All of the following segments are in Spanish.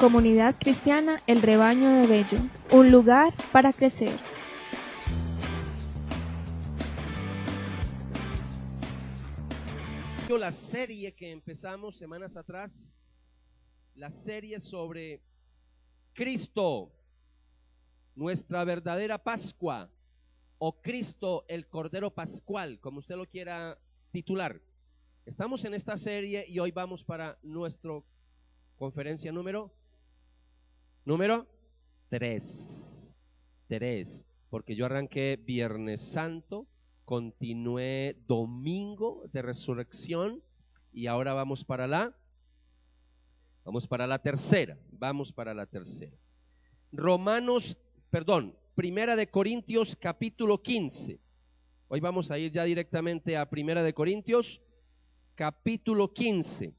Comunidad Cristiana El Rebaño de Bello, un lugar para crecer. La serie que empezamos semanas atrás, la serie sobre Cristo, nuestra verdadera Pascua, o Cristo el Cordero Pascual, como usted lo quiera titular. Estamos en esta serie y hoy vamos para nuestra conferencia número 3, porque yo arranqué Viernes Santo, continué domingo de resurrección y ahora vamos para la tercera. Primera de Corintios capítulo 15. Hoy vamos a ir ya directamente a Primera de Corintios capítulo 15,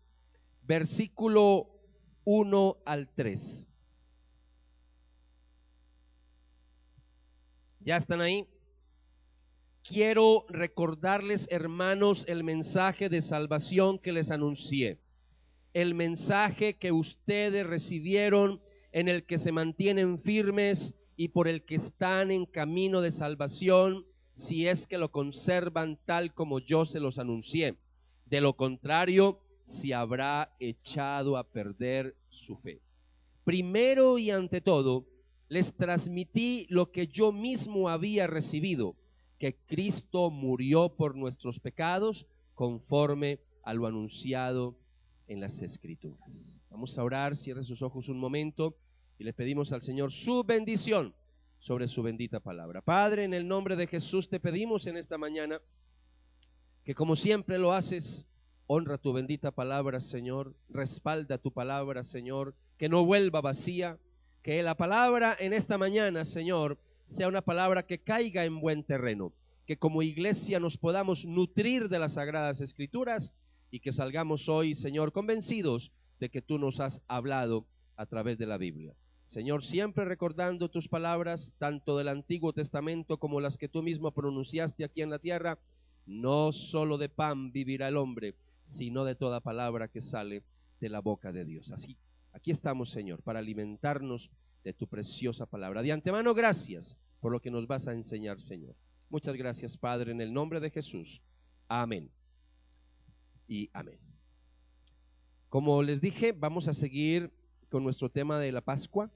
versículo 1 al 3. ¿Ya están ahí? Quiero recordarles, hermanos, el mensaje de salvación que les anuncié. El mensaje que ustedes recibieron, en el que se mantienen firmes y por el que están en camino de salvación, si es que lo conservan tal como yo se los anuncié. De lo contrario, se habrá echado a perder su fe. Primero y ante todo, les transmití lo que yo mismo había recibido, que Cristo murió por nuestros pecados conforme a lo anunciado en las Escrituras. Vamos a orar, cierre sus ojos un momento y le pedimos al Señor su bendición sobre su bendita palabra. Padre, en el nombre de Jesús te pedimos en esta mañana que, como siempre lo haces, honra tu bendita palabra, Señor, respalda tu palabra, Señor, que no vuelva vacía, que la palabra en esta mañana, Señor, sea una palabra que caiga en buen terreno, que como iglesia nos podamos nutrir de las Sagradas Escrituras y que salgamos hoy, Señor, convencidos de que tú nos has hablado a través de la Biblia. Señor, siempre recordando tus palabras, tanto del Antiguo Testamento como las que tú mismo pronunciaste aquí en la tierra. No solo de pan vivirá el hombre, sino de toda palabra que sale de la boca de Dios. Así, aquí estamos, Señor, para alimentarnos de tu preciosa palabra. De antemano, gracias por lo que nos vas a enseñar, Señor. Muchas gracias, Padre, en el nombre de Jesús. Amén y amén. Como les dije, vamos a seguir con nuestro tema de la Pascua.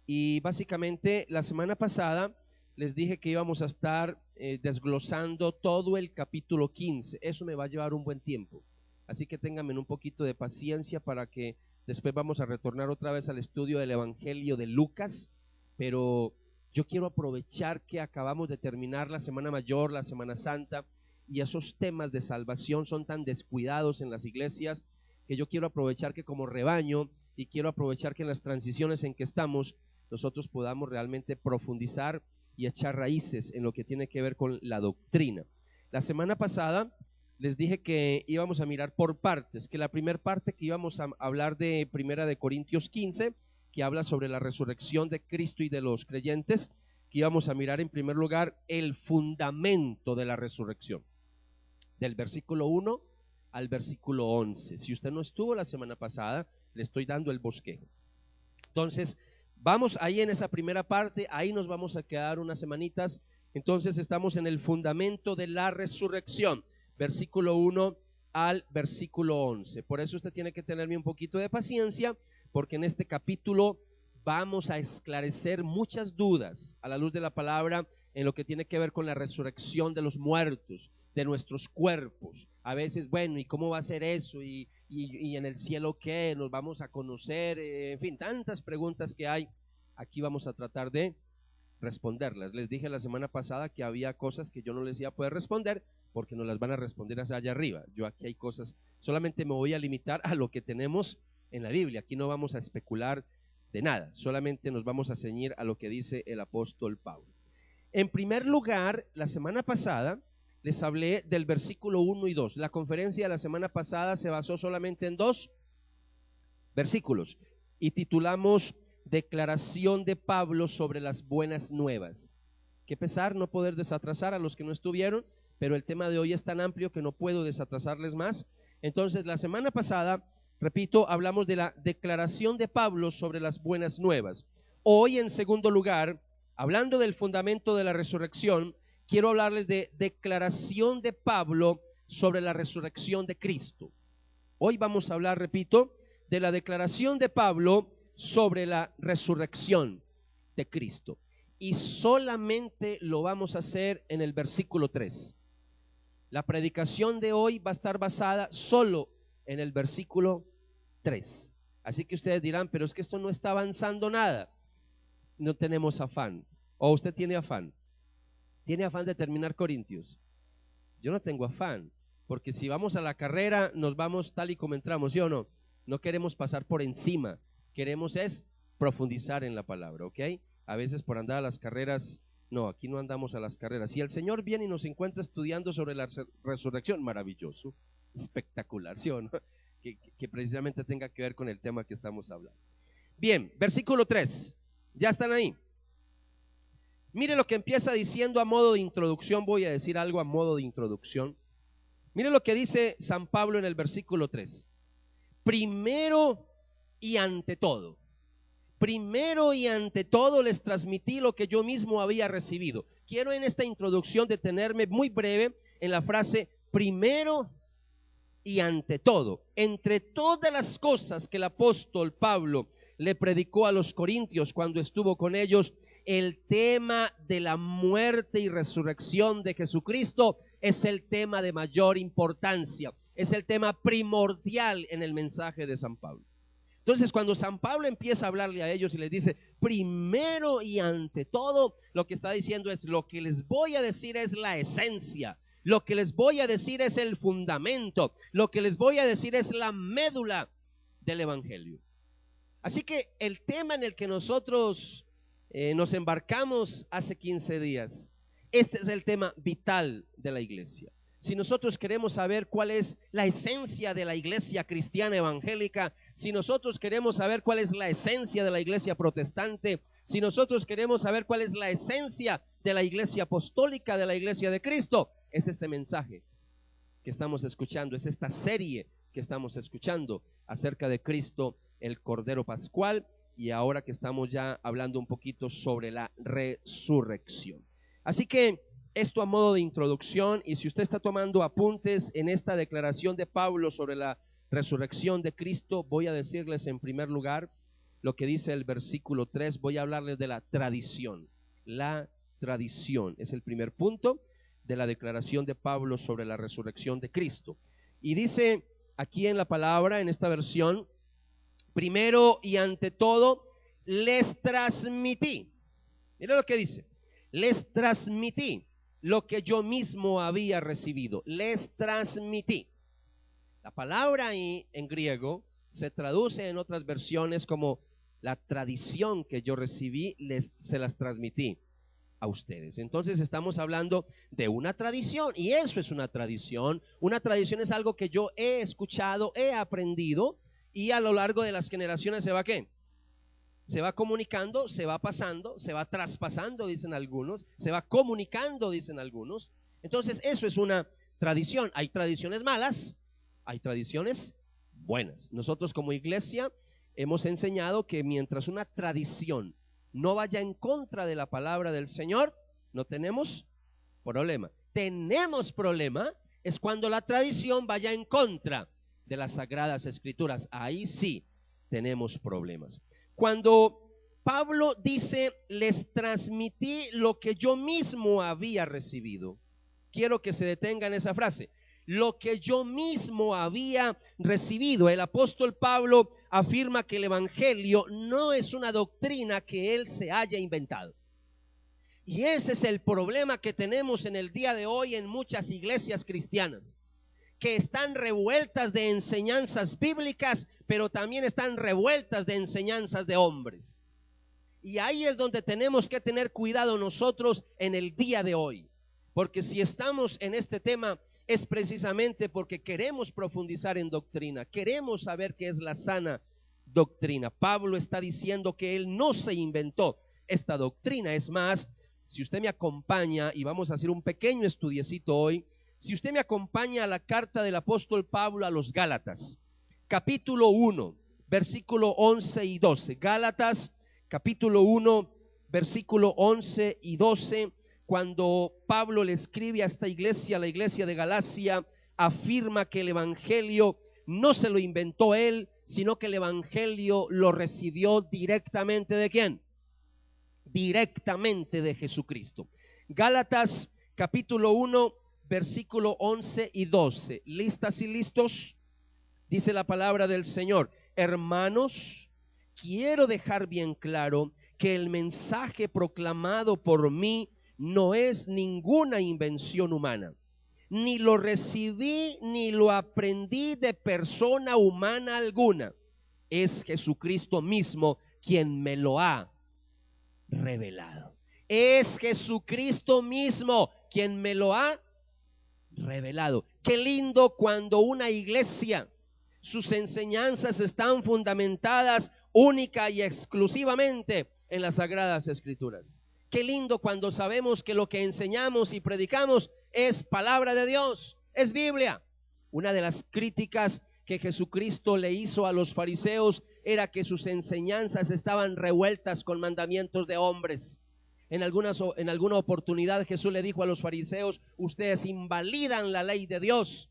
Y básicamente la semana pasada les dije que íbamos a estar desglosando todo el capítulo 15. Eso me va a llevar un buen tiempo, así que ténganme un poquito de paciencia para que después vamos a retornar otra vez al estudio del Evangelio de Lucas. Pero yo quiero aprovechar que acabamos de terminar la Semana Mayor, la Semana Santa, y esos temas de salvación son tan descuidados en las iglesias, que yo quiero aprovechar que como rebaño, y quiero aprovechar que en las transiciones en que estamos, nosotros podamos realmente profundizar y echar raíces en lo que tiene que ver con la doctrina. La semana pasada les dije que íbamos a mirar por partes, que la primera parte que íbamos a hablar de Primera de Corintios 15, que habla sobre la resurrección de Cristo y de los creyentes, que íbamos a mirar en primer lugar el fundamento de la resurrección, del versículo 1 al versículo 11. Si usted no estuvo la semana pasada, le estoy dando el bosquejo. Entonces, vamos ahí en esa primera parte, ahí nos vamos a quedar unas semanitas. Entonces estamos en el fundamento de la resurrección, versículo 1 al versículo 11. Por eso usted tiene que tenerme un poquito de paciencia, porque en este capítulo vamos a esclarecer muchas dudas a la luz de la palabra en lo que tiene que ver con la resurrección de los muertos, de nuestros cuerpos. A veces, bueno, ¿y cómo va a ser eso? ¿Y en el cielo qué? ¿Nos vamos a conocer? En fin, tantas preguntas que hay. Aquí vamos a tratar de responderlas. Les dije la semana pasada que había cosas que yo no les iba a poder responder porque nos las van a responder hacia allá arriba. Yo aquí hay cosas, solamente me voy a limitar a lo que tenemos en la Biblia. Aquí no vamos a especular de nada, solamente nos vamos a ceñir a lo que dice el apóstol Pablo. En primer lugar, la semana pasada les hablé del versículo 1 y 2. La conferencia de la semana pasada se basó solamente en 2 versículos y titulamos Declaración de Pablo sobre las buenas nuevas. Qué pesar no poder desatrasar a los que no estuvieron, pero el tema de hoy es tan amplio que no puedo desatrasarles más. Entonces, la semana pasada repito, hablamos de la declaración de Pablo sobre las buenas nuevas. Hoy, en segundo lugar, hablando del fundamento de la resurrección, quiero hablarles de declaración de Pablo sobre la resurrección de Cristo. Hoy vamos a hablar, repito, de la declaración de Pablo sobre la resurrección de Cristo. Y solamente lo vamos a hacer en el versículo 3. La predicación de hoy va a estar basada solo en el versículo 3. Así que ustedes dirán, pero es que esto no está avanzando nada. No tenemos afán. ¿O usted tiene afán? ¿Tiene afán de terminar Corintios? Yo no tengo afán, porque si vamos a la carrera nos vamos tal y como entramos, ¿sí o no? No queremos pasar por encima, queremos es profundizar en la palabra, ¿ok? A veces por andar a las carreras, no, aquí no andamos a las carreras. Si el Señor viene y nos encuentra estudiando sobre la resurrección, maravilloso, espectacular, ¿sí o no? Que precisamente tenga que ver con el tema que estamos hablando. Bien, versículo 3, ya están ahí. Mire lo que empieza diciendo a modo de introducción. Voy a decir algo a modo de introducción. Mire lo que dice San Pablo en el versículo 3. Primero y ante todo les transmití lo que yo mismo había recibido. Quiero en esta introducción detenerme muy breve en la frase primero y ante todo. Entre todas las cosas que el apóstol Pablo le predicó a los corintios cuando estuvo con ellos, el tema de la muerte y resurrección de Jesucristo es el tema de mayor importancia, es el tema primordial en el mensaje de San Pablo. Entonces, cuando San Pablo empieza a hablarle a ellos y les dice primero y ante todo, lo que está diciendo es: lo que les voy a decir es la esencia, lo que les voy a decir es el fundamento, lo que les voy a decir es la médula del evangelio. Así que el tema en el que nosotros nos embarcamos hace 15 días, este es el tema vital de la iglesia. Si nosotros queremos saber cuál es la esencia de la iglesia cristiana evangélica, si nosotros queremos saber cuál es la esencia de la iglesia protestante, si nosotros queremos saber cuál es la esencia de la iglesia apostólica, de la iglesia de Cristo, es este mensaje que estamos escuchando, es esta serie que estamos escuchando acerca de Cristo, el Cordero Pascual, y ahora que estamos ya hablando un poquito sobre la resurrección. Así que esto a modo de introducción, y si usted está tomando apuntes en esta declaración de Pablo sobre la resurrección de Cristo, voy a decirles en primer lugar lo que dice el versículo 3, voy a hablarles de la tradición. La tradición es el primer punto de la declaración de Pablo sobre la resurrección de Cristo. Y dice aquí en la palabra, en esta versión, primero y ante todo les transmití. Mira lo que dice: les transmití lo que yo mismo había recibido. Les transmití. La palabra ahí en griego se traduce en otras versiones como la tradición que yo recibí, se las transmití a ustedes. Entonces estamos hablando de una tradición, y eso es una tradición. Una tradición es algo que yo he escuchado, he aprendido, y a lo largo de las generaciones se va ¿qué? Se va comunicando, se va pasando, se va traspasando, dicen algunos, se va comunicando, dicen algunos. Entonces eso es una tradición. Hay tradiciones malas, hay tradiciones buenas. Nosotros como iglesia hemos enseñado que mientras una tradición no vaya en contra de la palabra del Señor, no tenemos problema. Tenemos problema es cuando la tradición vaya en contra de las Sagradas Escrituras. Ahí sí tenemos problemas. Cuando Pablo dice les transmití lo que yo mismo había recibido, quiero que se detenga en esa frase. Lo que yo mismo había recibido. El apóstol Pablo afirma que el evangelio no es una doctrina que él se haya inventado. Y ese es el problema que tenemos en el día de hoy en muchas iglesias cristianas, que están revueltas de enseñanzas bíblicas, pero también están revueltas de enseñanzas de hombres. Y ahí es donde tenemos que tener cuidado nosotros en el día de hoy, porque si estamos en este tema es precisamente porque queremos profundizar en doctrina, queremos saber qué es la sana doctrina. Pablo está diciendo que él no se inventó esta doctrina. Es más, si usted me acompaña, y vamos a hacer un pequeño estudiecito hoy, si usted me acompaña a la carta del apóstol Pablo a los Gálatas, capítulo 1, versículo 11 y 12. Gálatas, capítulo 1, versículo 11 y 12. Cuando Pablo le escribe a esta iglesia, la iglesia de Galacia, afirma que el evangelio no se lo inventó él, sino que el evangelio lo recibió directamente ¿de quién? Directamente de Jesucristo. Gálatas capítulo 1, versículo 11 y 12. ¿Listas y listos? Dice la palabra del Señor: hermanos, quiero dejar bien claro que el mensaje proclamado por mí no es ninguna invención humana. Ni lo recibí ni lo aprendí de persona humana alguna. Es Jesucristo mismo quien me lo ha revelado. Es Jesucristo mismo quien me lo ha revelado. Qué lindo cuando una iglesia, sus enseñanzas están fundamentadas única y exclusivamente en las Sagradas Escrituras. Qué lindo cuando sabemos que lo que enseñamos y predicamos es palabra de Dios, es Biblia. Una de las críticas que Jesucristo le hizo a los fariseos era que sus enseñanzas estaban revueltas con mandamientos de hombres. En alguna oportunidad Jesús le dijo a los fariseos: ustedes invalidan la ley de Dios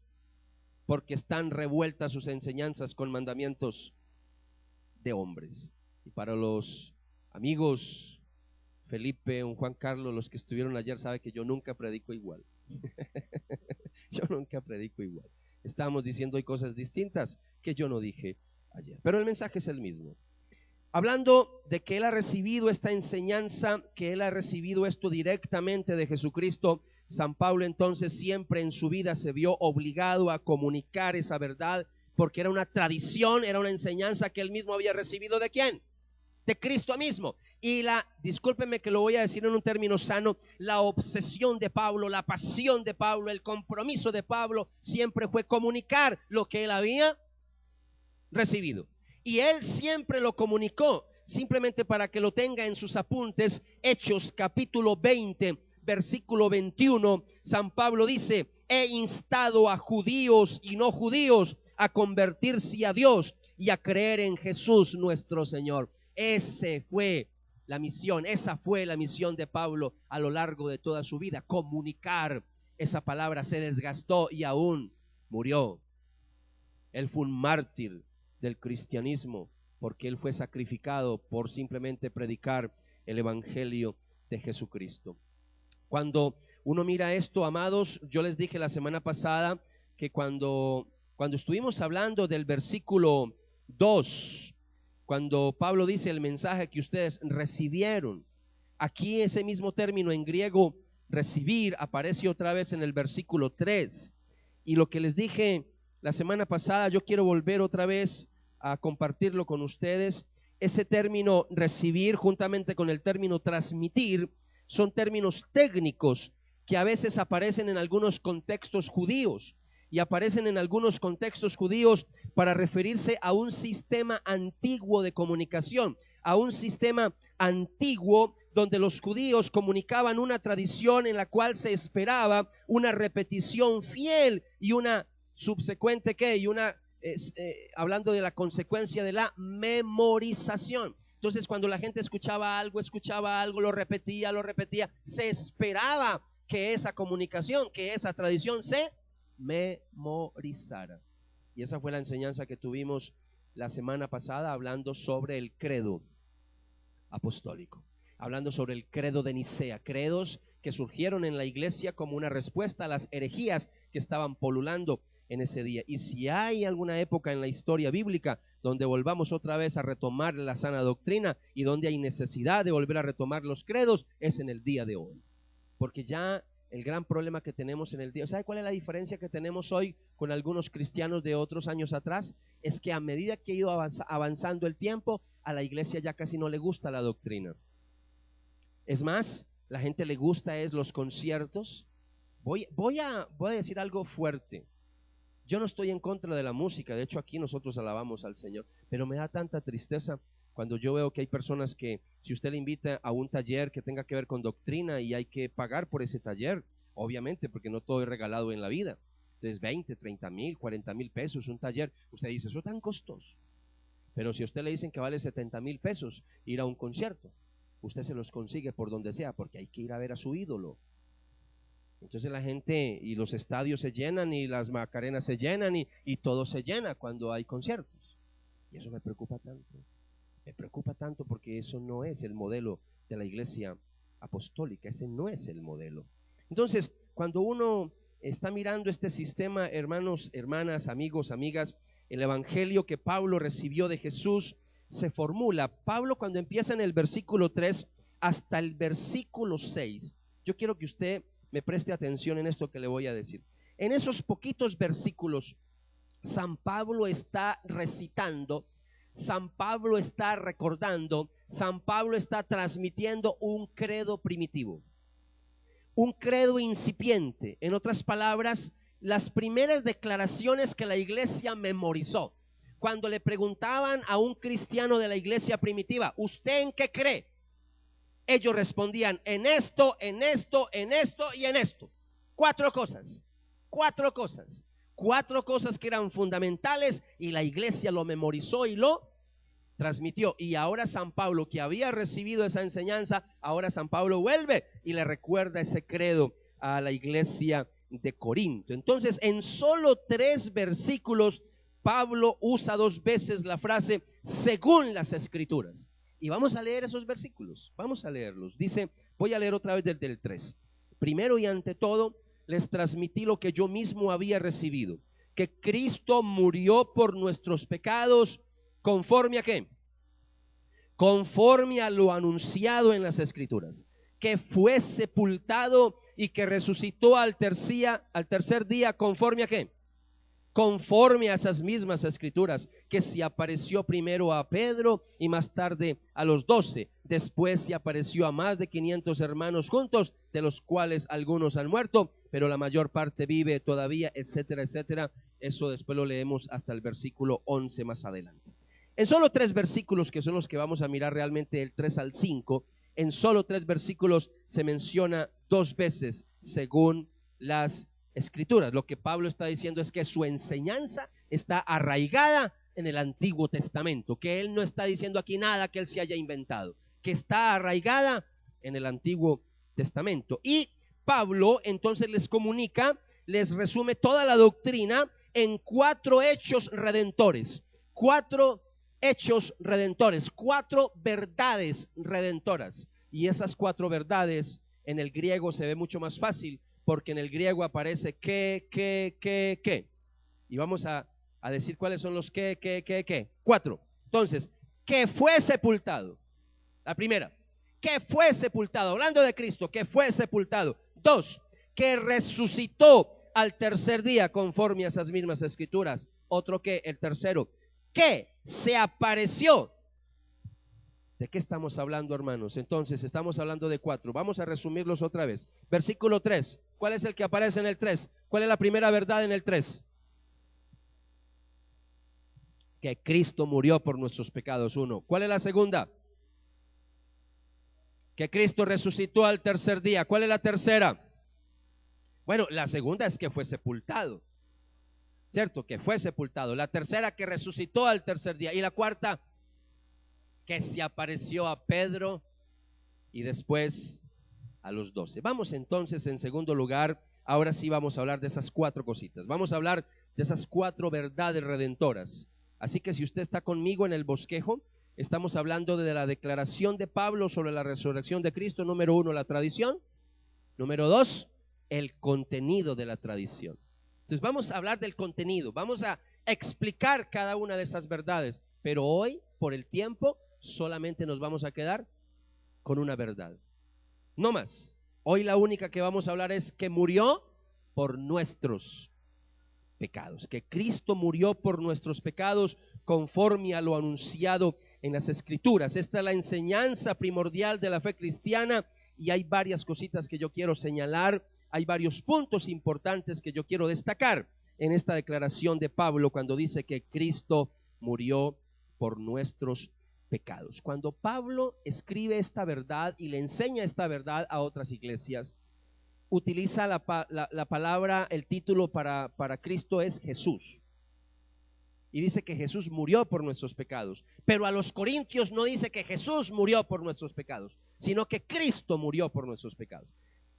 porque están revueltas sus enseñanzas con mandamientos de hombres. Y para los amigos Felipe, un Juan Carlos, los que estuvieron ayer, saben que yo nunca predico igual. Yo nunca predico igual. Estábamos diciendo hoy cosas distintas que yo no dije ayer, pero el mensaje es el mismo. Hablando de que él ha recibido esta enseñanza, que él ha recibido esto directamente de Jesucristo, San Pablo entonces siempre en su vida se vio obligado a comunicar esa verdad, porque era una tradición, era una enseñanza que él mismo había recibido ¿de quién? De Cristo mismo. Y discúlpenme que lo voy a decir en un término sano, la obsesión de Pablo, la pasión de Pablo, el compromiso de Pablo siempre fue comunicar lo que él había recibido. Y él siempre lo comunicó, simplemente para que lo tenga en sus apuntes. Hechos capítulo 20, versículo 21, San Pablo dice: he instado a judíos y no judíos a convertirse a Dios y a creer en Jesús nuestro Señor. Esa fue la misión de Pablo a lo largo de toda su vida, comunicar esa palabra. Se desgastó y aún murió. Él fue un mártir del cristianismo porque él fue sacrificado por simplemente predicar el evangelio de Jesucristo. Cuando uno mira esto, amados, yo les dije la semana pasada que cuando estuvimos hablando del versículo 2, cuando Pablo dice el mensaje que ustedes recibieron, aquí ese mismo término en griego recibir aparece otra vez en el versículo 3. Y lo que les dije la semana pasada, yo quiero volver otra vez a compartirlo con ustedes. Ese término recibir juntamente con el término transmitir son términos técnicos que a veces aparecen en algunos contextos judíos, y aparecen en algunos contextos judíos para referirse a un sistema antiguo de comunicación, a un sistema antiguo donde los judíos comunicaban una tradición en la cual se esperaba una repetición fiel y una subsecuente hablando de la consecuencia de la memorización. Entonces, cuando la gente escuchaba algo, lo repetía, se esperaba que esa comunicación, que esa tradición se memorizara. Y esa fue la enseñanza que tuvimos la semana pasada, hablando sobre el credo apostólico, hablando sobre el credo de Nicea, credos que surgieron en la iglesia como una respuesta a las herejías que estaban polulando en ese día. Y si hay alguna época en la historia bíblica donde volvamos otra vez a retomar la sana doctrina y donde hay necesidad de volver a retomar los credos, es en el día de hoy. Porque ya el gran problema que tenemos en el día, ¿sabe cuál es la diferencia que tenemos hoy con algunos cristianos de otros años atrás? Es que a medida que ha ido avanzando el tiempo, a la iglesia ya casi no le gusta la doctrina. Es más, la gente le gusta los conciertos. Voy a decir algo fuerte. Yo no estoy en contra de la música, de hecho aquí nosotros alabamos al Señor, pero me da tanta tristeza cuando yo veo que hay personas que, si usted le invita a un taller que tenga que ver con doctrina y hay que pagar por ese taller, obviamente, porque no todo es regalado en la vida, Entonces 20, 30,000, 40,000 pesos un taller. Usted dice, eso es tan costoso. Pero si a usted le dicen que vale 70,000 pesos ir a un concierto, usted se los consigue por donde sea, porque hay que ir a ver a su ídolo. Entonces la gente y los estadios se llenan y las macarenas se llenan y todo se llena cuando hay conciertos. Y eso me preocupa tanto. Me preocupa tanto porque eso no es el modelo de la iglesia apostólica, ese no es el modelo. Entonces, cuando uno está mirando este sistema, hermanos, hermanas, amigos, amigas, el evangelio que Pablo recibió de Jesús se formula. Pablo, cuando empieza en el versículo 3 hasta el versículo 6, yo quiero que usted me preste atención en esto que le voy a decir. En esos poquitos versículos, San Pablo está recitando, San Pablo está recordando, San Pablo está transmitiendo un credo primitivo, un credo incipiente. En otras palabras, las primeras declaraciones que la iglesia memorizó. Cuando le preguntaban a un cristiano de la iglesia primitiva, ¿usted en qué cree? Ellos respondían, en esto, en esto, en esto y en esto. Cuatro cosas que eran fundamentales, y la iglesia lo memorizó y lo transmitió. Y ahora San Pablo, que había recibido esa enseñanza, ahora San Pablo vuelve y le recuerda ese credo a la iglesia de Corinto. Entonces, en solo 3 versículos, Pablo usa 2 veces la frase según las escrituras. Y vamos a leer esos versículos, vamos a leerlos. Dice, voy a leer otra vez del 3. Primero y ante todo, les transmití lo que yo mismo había recibido, que Cristo murió por nuestros pecados, ¿conforme a qué? Conforme a lo anunciado en las escrituras, que fue sepultado y que resucitó al tercer día, ¿conforme a qué? Conforme a esas mismas escrituras, que se apareció primero a Pedro y más tarde a los 12, después se apareció a más de 500 hermanos juntos, de los cuales algunos han muerto, pero la mayor parte vive todavía, etcétera, etcétera. Eso después lo leemos hasta el versículo 11 más adelante. En solo 3 versículos, que son los que vamos a mirar realmente, del 3 al 5, en solo 3 versículos se menciona 2 veces según las escrituras. Lo que Pablo está diciendo es que su enseñanza está arraigada en el Antiguo Testamento, que él no está diciendo aquí nada que él se haya inventado, que está arraigada en el Antiguo Testamento. Y Pablo entonces les comunica, les resume toda la doctrina en 4 hechos redentores, 4 hechos redentores, 4 verdades redentoras. Y esas 4 verdades en el griego se ve mucho más fácil, porque en el griego aparece que. Y vamos a decir cuáles son los que. 4. Entonces, que fue sepultado. La primera, que fue sepultado. Hablando de Cristo, que fue sepultado. 2, que resucitó al tercer día, conforme a esas mismas escrituras. Otro que, el tercero, que se apareció. ¿De qué estamos hablando, hermanos? Entonces, estamos hablando de 4. Vamos a resumirlos otra vez. Versículo 3. ¿Cuál es el que aparece en el 3? ¿Cuál es la primera verdad en el 3? Que Cristo murió por nuestros pecados. 1. ¿Cuál es la segunda? Que Cristo resucitó al tercer día. ¿Cuál es la tercera? Bueno, la segunda es que fue sepultado. ¿Cierto? Que fue sepultado. La tercera, que resucitó al tercer día. Y la cuarta, que se apareció a Pedro y después a los 12. Vamos entonces, en segundo lugar, ahora sí vamos a hablar de esas 4 cositas. Vamos a hablar de esas 4 verdades redentoras. Así que si usted está conmigo en el bosquejo, estamos hablando de la declaración de Pablo sobre la resurrección de Cristo. Número 1, la tradición. Número 2, el contenido de la tradición. Entonces vamos a hablar del contenido, vamos a explicar cada una de esas verdades, pero hoy, por el tiempo, solamente nos vamos a quedar con una verdad, no más. Hoy la única que vamos a hablar es que murió por nuestros pecados, que Cristo murió por nuestros pecados conforme a lo anunciado en las escrituras. Esta es la enseñanza primordial de la fe cristiana, y hay varias cositas que yo quiero señalar, hay varios puntos importantes que yo quiero destacar en esta declaración de Pablo cuando dice que Cristo murió por nuestros pecados. Cuando Pablo escribe esta verdad y le enseña esta verdad a otras iglesias, utiliza la palabra, el título para Cristo es Jesús. Y dice que Jesús murió por nuestros pecados. Pero a los corintios no dice que Jesús murió por nuestros pecados, sino que Cristo murió por nuestros pecados.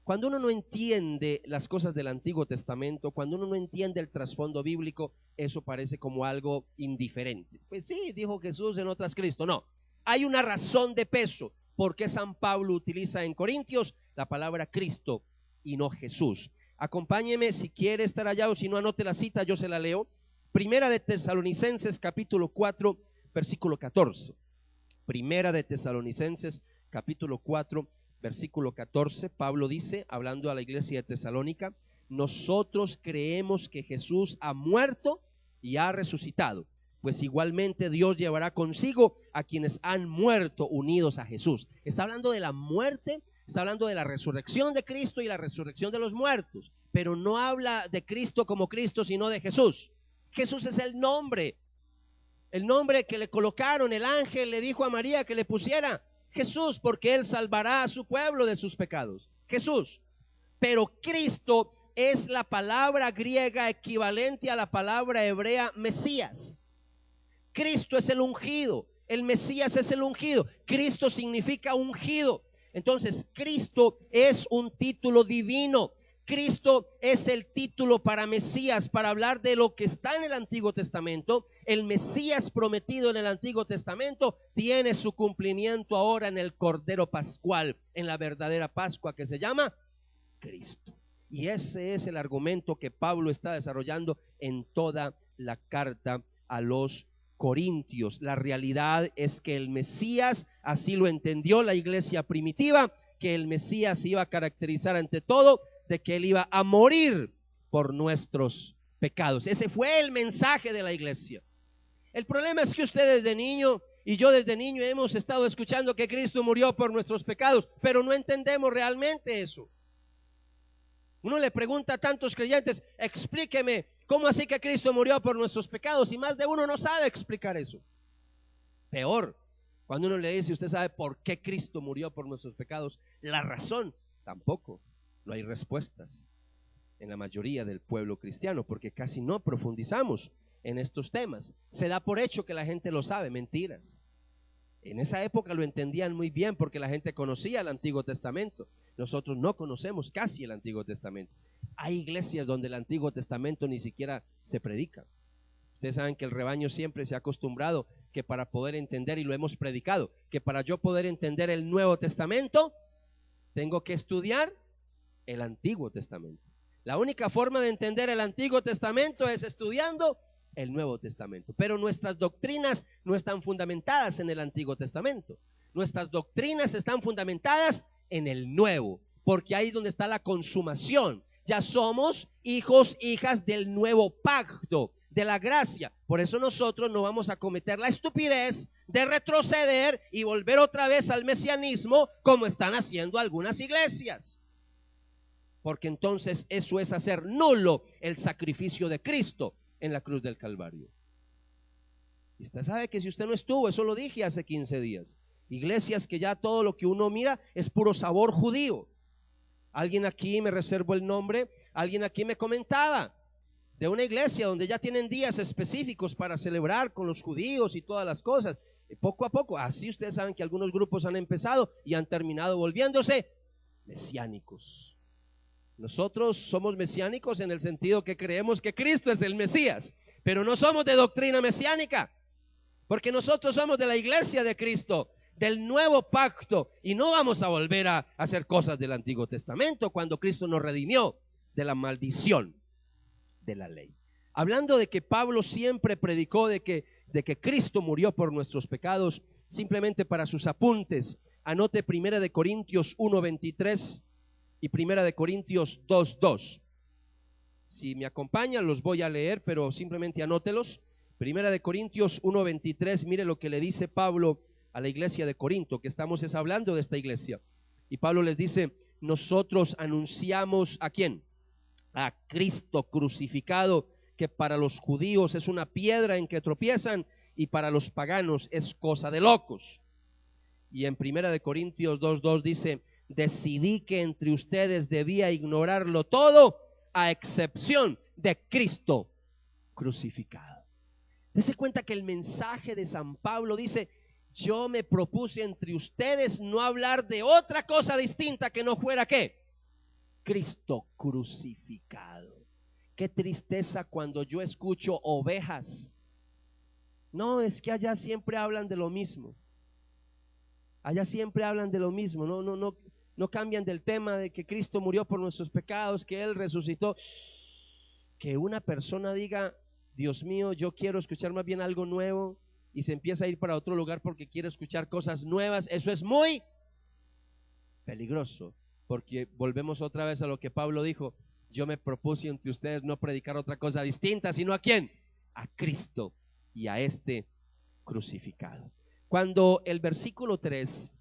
Cuando uno no entiende las cosas del Antiguo Testamento, cuando uno no entiende el trasfondo bíblico, eso parece como algo indiferente. Pues sí, dijo Jesús, en otras Cristo. No, hay una razón de peso por qué San Pablo utiliza en Corintios la palabra Cristo y no Jesús. Acompáñeme, si quiere estar allá, o si no, anote la cita, yo se la leo. Primera de Tesalonicenses capítulo 4 versículo 14. Primera de Tesalonicenses capítulo 4 versículo 14. Pablo dice, hablando a la iglesia de Tesalónica: nosotros creemos que Jesús ha muerto y ha resucitado, pues igualmente Dios llevará consigo a quienes han muerto unidos a Jesús. Está hablando de la muerte, está hablando de la resurrección de Cristo y la resurrección de los muertos, pero no habla de Cristo como Cristo, sino de Jesús. Jesús es el nombre que le colocaron. El ángel le dijo a María que le pusiera Jesús, porque él salvará a su pueblo de sus pecados. Jesús. Pero Cristo es la palabra griega equivalente a la palabra hebrea Mesías. Cristo es el ungido, el Mesías es el ungido. Cristo significa ungido. Entonces, Cristo es un título divino. Cristo es el título para Mesías, para hablar de lo que está en el Antiguo Testamento. El Mesías prometido en el Antiguo Testamento tiene su cumplimiento ahora en el Cordero Pascual, en la verdadera Pascua que se llama Cristo. Y ese es el argumento que Pablo está desarrollando en toda la carta a los Corintios. La realidad es que el Mesías, así lo entendió la iglesia primitiva, que el Mesías se iba a caracterizar ante todo de que él iba a morir por nuestros pecados. Ese fue el mensaje de la iglesia. El problema es que usted desde niño y yo desde niño hemos estado escuchando que Cristo murió por nuestros pecados, pero no entendemos realmente eso. Uno le pregunta a tantos creyentes: explíqueme, ¿cómo así que Cristo murió por nuestros pecados? Y más de uno no sabe explicar eso. Peor, cuando uno le dice: ¿usted sabe por qué Cristo murió por nuestros pecados? La razón, tampoco. No hay respuestas en la mayoría del pueblo cristiano, porque casi no profundizamos en estos temas. Se da por hecho que la gente lo sabe. Mentiras. En esa época lo entendían muy bien porque la gente conocía el Antiguo Testamento. Nosotros no conocemos casi el Antiguo Testamento. Hay iglesias donde el Antiguo Testamento ni siquiera se predica. Ustedes saben que el rebaño siempre se ha acostumbrado que para poder entender, y lo hemos predicado, que para yo poder entender el Nuevo Testamento tengo que estudiar el Antiguo Testamento. La única forma de entender el Antiguo Testamento es estudiando el Nuevo Testamento. Pero nuestras doctrinas no están fundamentadas en el Antiguo Testamento. Nuestras doctrinas están fundamentadas en el Nuevo, porque ahí es donde está la consumación. Ya somos hijos, hijas del nuevo pacto, de la gracia. Por eso nosotros no vamos a cometer la estupidez de retroceder y volver otra vez al mesianismo como están haciendo algunas iglesias. Porque entonces eso es hacer nulo el sacrificio de Cristo en la cruz del Calvario. Y usted sabe que si usted no estuvo, eso lo dije hace 15 días, iglesias que ya todo lo que uno mira es puro sabor judío. Alguien aquí, me reservo el nombre, alguien aquí me comentaba de una iglesia donde ya tienen días específicos para celebrar con los judíos y todas las cosas. Poco a poco, así ustedes saben que algunos grupos han empezado y han terminado volviéndose mesiánicos. Nosotros somos mesiánicos en el sentido que creemos que Cristo es el Mesías, pero no somos de doctrina mesiánica, porque nosotros somos de la iglesia de Cristo, del nuevo pacto, y no vamos a volver a hacer cosas del Antiguo Testamento cuando Cristo nos redimió de la maldición de la ley. Hablando de que Pablo siempre predicó de que Cristo murió por nuestros pecados, simplemente para sus apuntes, anote 1 Corintios 1:23 y 1 Corintios 2:2. Si me acompañan los voy a leer, pero simplemente anótelos. 1 Corintios 1:23, mire lo que le dice Pablo a la iglesia de Corinto, que estamos hablando de esta iglesia. Y Pablo les dice: nosotros anunciamos ¿a quién? A Cristo crucificado, que para los judíos es una piedra en que tropiezan y para los paganos es cosa de locos. Y en 1 Corintios 2:2 dice: decidí que entre ustedes debía ignorarlo todo, a excepción de Cristo crucificado. Dese cuenta que el mensaje de San Pablo dice: yo me propuse entre ustedes no hablar de otra cosa distinta que no fuera ¿qué? Cristo crucificado. Qué tristeza cuando yo escucho ovejas. No, es que allá siempre hablan de lo mismo. Allá siempre hablan de lo mismo. No cambian del tema de que Cristo murió por nuestros pecados, que Él resucitó. Que una persona diga: Dios mío, yo quiero escuchar más bien algo nuevo, y se empieza a ir para otro lugar porque quiere escuchar cosas nuevas. Eso es muy peligroso, porque volvemos otra vez a lo que Pablo dijo: yo me propuse entre ustedes no predicar otra cosa distinta, sino ¿a quién? A Cristo y a este crucificado. Cuando el versículo 3,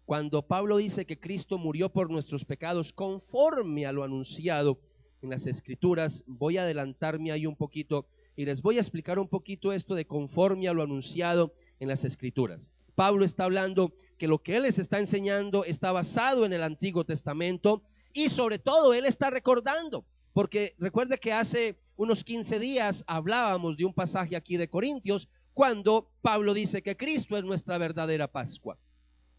cuando Pablo dice que Cristo murió por nuestros pecados conforme a lo anunciado en las Escrituras, voy a adelantarme ahí un poquito y les voy a explicar un poquito esto de conforme a lo anunciado en las Escrituras. Pablo está hablando que lo que él les está enseñando está basado en el Antiguo Testamento, y sobre todo él está recordando, porque recuerde que hace unos 15 días hablábamos de un pasaje aquí de Corintios, cuando Pablo dice que Cristo es nuestra verdadera Pascua.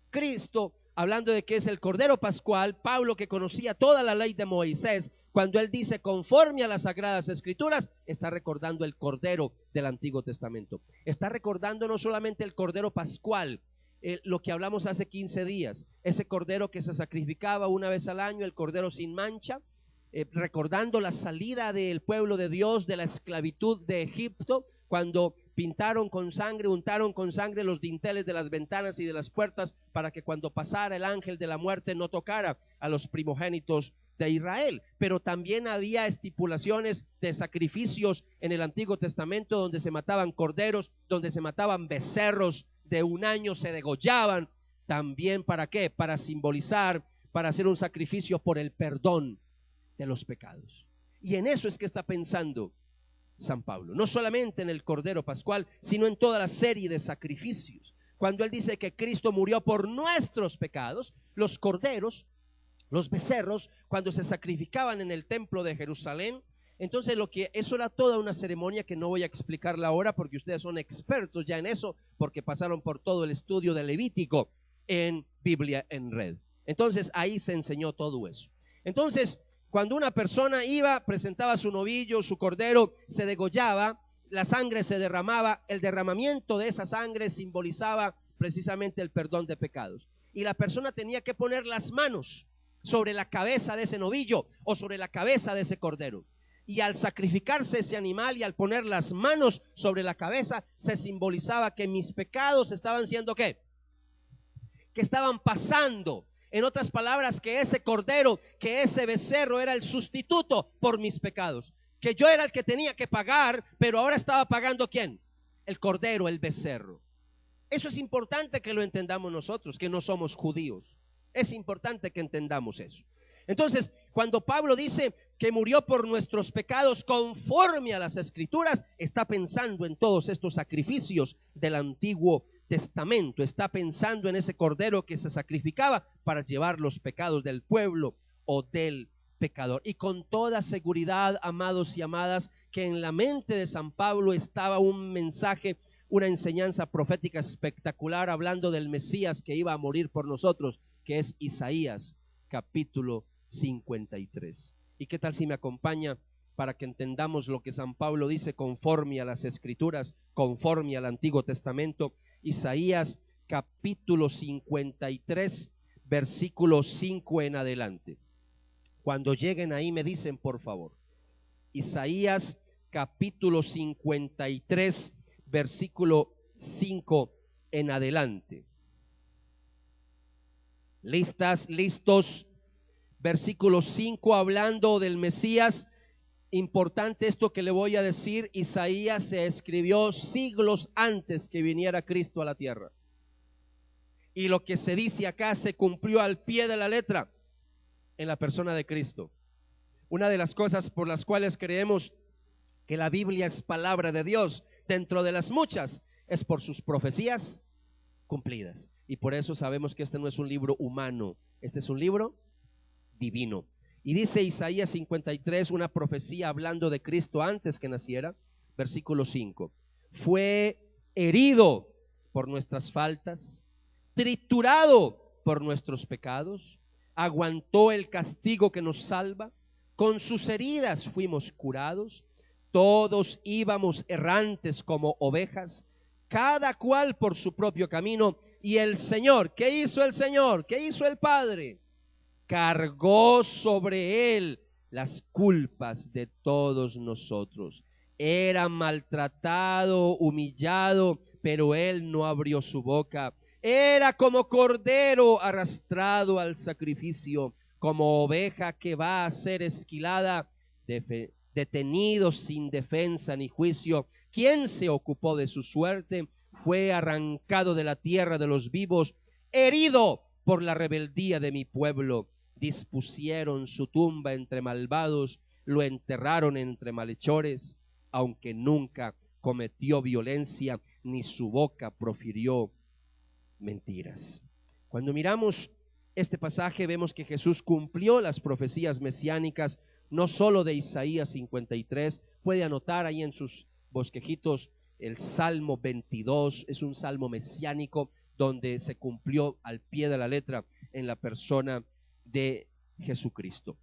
Cristo, hablando de que es el Cordero Pascual, Pablo, que conocía toda la ley de Moisés, cuando él dice conforme a las Sagradas Escrituras, está recordando el Cordero del Antiguo Testamento. Está recordando no solamente el Cordero Pascual, lo que hablamos hace 15 días, ese Cordero que se sacrificaba una vez al año, el Cordero sin mancha, recordando la salida del pueblo de Dios de la esclavitud de Egipto, cuando pintaron con sangre, untaron con sangre los dinteles de las ventanas y de las puertas, para que cuando pasara el ángel de la muerte no tocara a los primogénitos de Israel. Pero también había estipulaciones de sacrificios en el Antiguo Testamento, donde se mataban corderos, donde se mataban becerros de un año, se degollaban. También ¿para qué? Para simbolizar, para hacer un sacrificio por el perdón de los pecados. Y en eso es que está pensando San Pablo, no solamente en el Cordero Pascual, sino en toda la serie de sacrificios. Cuando él dice que Cristo murió por nuestros pecados, los corderos, los becerros, cuando se sacrificaban en el templo de Jerusalén, entonces eso era toda una ceremonia que no voy a explicarla ahora, porque ustedes son expertos ya en eso, porque pasaron por todo el estudio de Levítico en Biblia en Red. Entonces ahí se enseñó todo eso. Entonces, cuando una persona iba, presentaba su novillo, su cordero, se degollaba, la sangre se derramaba, el derramamiento de esa sangre simbolizaba precisamente el perdón de pecados. Y la persona tenía que poner las manos sobre la cabeza de ese novillo o sobre la cabeza de ese cordero. Y al sacrificarse ese animal y al poner las manos sobre la cabeza, se simbolizaba que mis pecados estaban siendo ¿qué? Que estaban pasando. En otras palabras, que ese cordero, que ese becerro era el sustituto por mis pecados, que yo era el que tenía que pagar, pero ahora estaba pagando ¿quién? El cordero, el becerro. Eso es importante que lo entendamos nosotros, que no somos judíos. Es importante que entendamos eso. Entonces, cuando Pablo dice que murió por nuestros pecados conforme a las Escrituras, está pensando en todos estos sacrificios del Antiguo Testamento, está pensando en ese cordero que se sacrificaba para llevar los pecados del pueblo o del pecador. Y con toda seguridad, amados y amadas, que en la mente de San Pablo estaba un mensaje, una enseñanza profética espectacular, hablando del Mesías que iba a morir por nosotros, que es Isaías capítulo 53. ¿Y qué tal si me acompaña para que entendamos lo que San Pablo dice conforme a las Escrituras, conforme al Antiguo Testamento? Isaías capítulo 53, versículo 5 en adelante. Cuando lleguen ahí me dicen, por favor. Isaías capítulo 53, versículo 5 en adelante. ¿Listas? ¿Listos? Versículo 5, hablando del Mesías. Importante esto que le voy a decir: Isaías se escribió siglos antes que viniera Cristo a la tierra, y lo que se dice acá se cumplió al pie de la letra en la persona de Cristo. Una de las cosas por las cuales creemos que la Biblia es palabra de Dios, dentro de las muchas, es por sus profecías, cumplidas. Y por eso sabemos que este no es un libro humano, este es un libro divino. Y dice Isaías 53, una profecía hablando de Cristo antes que naciera, versículo 5. Fue herido por nuestras faltas, triturado por nuestros pecados, aguantó el castigo que nos salva, con sus heridas fuimos curados, todos íbamos errantes como ovejas, cada cual por su propio camino, y el Señor, ¿qué hizo el Señor? ¿Qué hizo el Padre? Cargó sobre él las culpas de todos nosotros. Era maltratado, humillado, pero él no abrió su boca. Era como cordero arrastrado al sacrificio, como oveja que va a ser esquilada, detenido sin defensa ni juicio. ¿Quién se ocupó de su suerte? Fue arrancado de la tierra de los vivos, herido por la rebeldía de mi pueblo. Dispusieron su tumba entre malvados, lo enterraron entre malhechores, aunque nunca cometió violencia, ni su boca profirió mentiras. Cuando miramos este pasaje vemos que Jesús cumplió las profecías mesiánicas, no solo de Isaías 53, puede anotar ahí en sus bosquejitos el Salmo 22, es un salmo mesiánico donde se cumplió al pie de la letra en la persona de Jesucristo.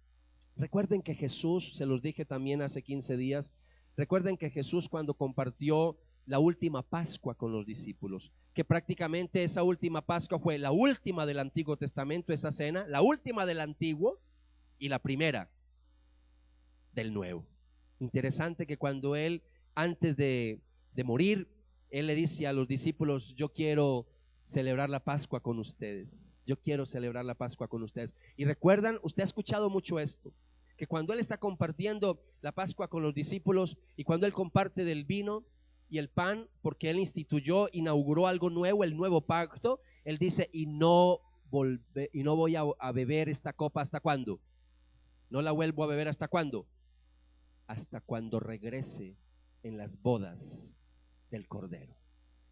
Recuerden que Jesús, se los dije también hace 15 días, recuerden que Jesús cuando compartió la última Pascua con los discípulos, que prácticamente esa última Pascua fue la última del Antiguo Testamento, esa cena, la última del Antiguo y la primera del Nuevo. Interesante que cuando él, antes de morir, él le dice a los discípulos, yo quiero celebrar la Pascua con ustedes, yo quiero celebrar la Pascua con ustedes. Y recuerdan, usted ha escuchado mucho esto, que cuando él está compartiendo la Pascua con los discípulos y cuando él comparte del vino y el pan, porque él inauguró algo nuevo, el nuevo pacto, él dice, y no voy a beber esta copa ¿hasta cuándo? No la vuelvo a beber ¿hasta cuándo? Hasta cuando regrese en las bodas del Cordero.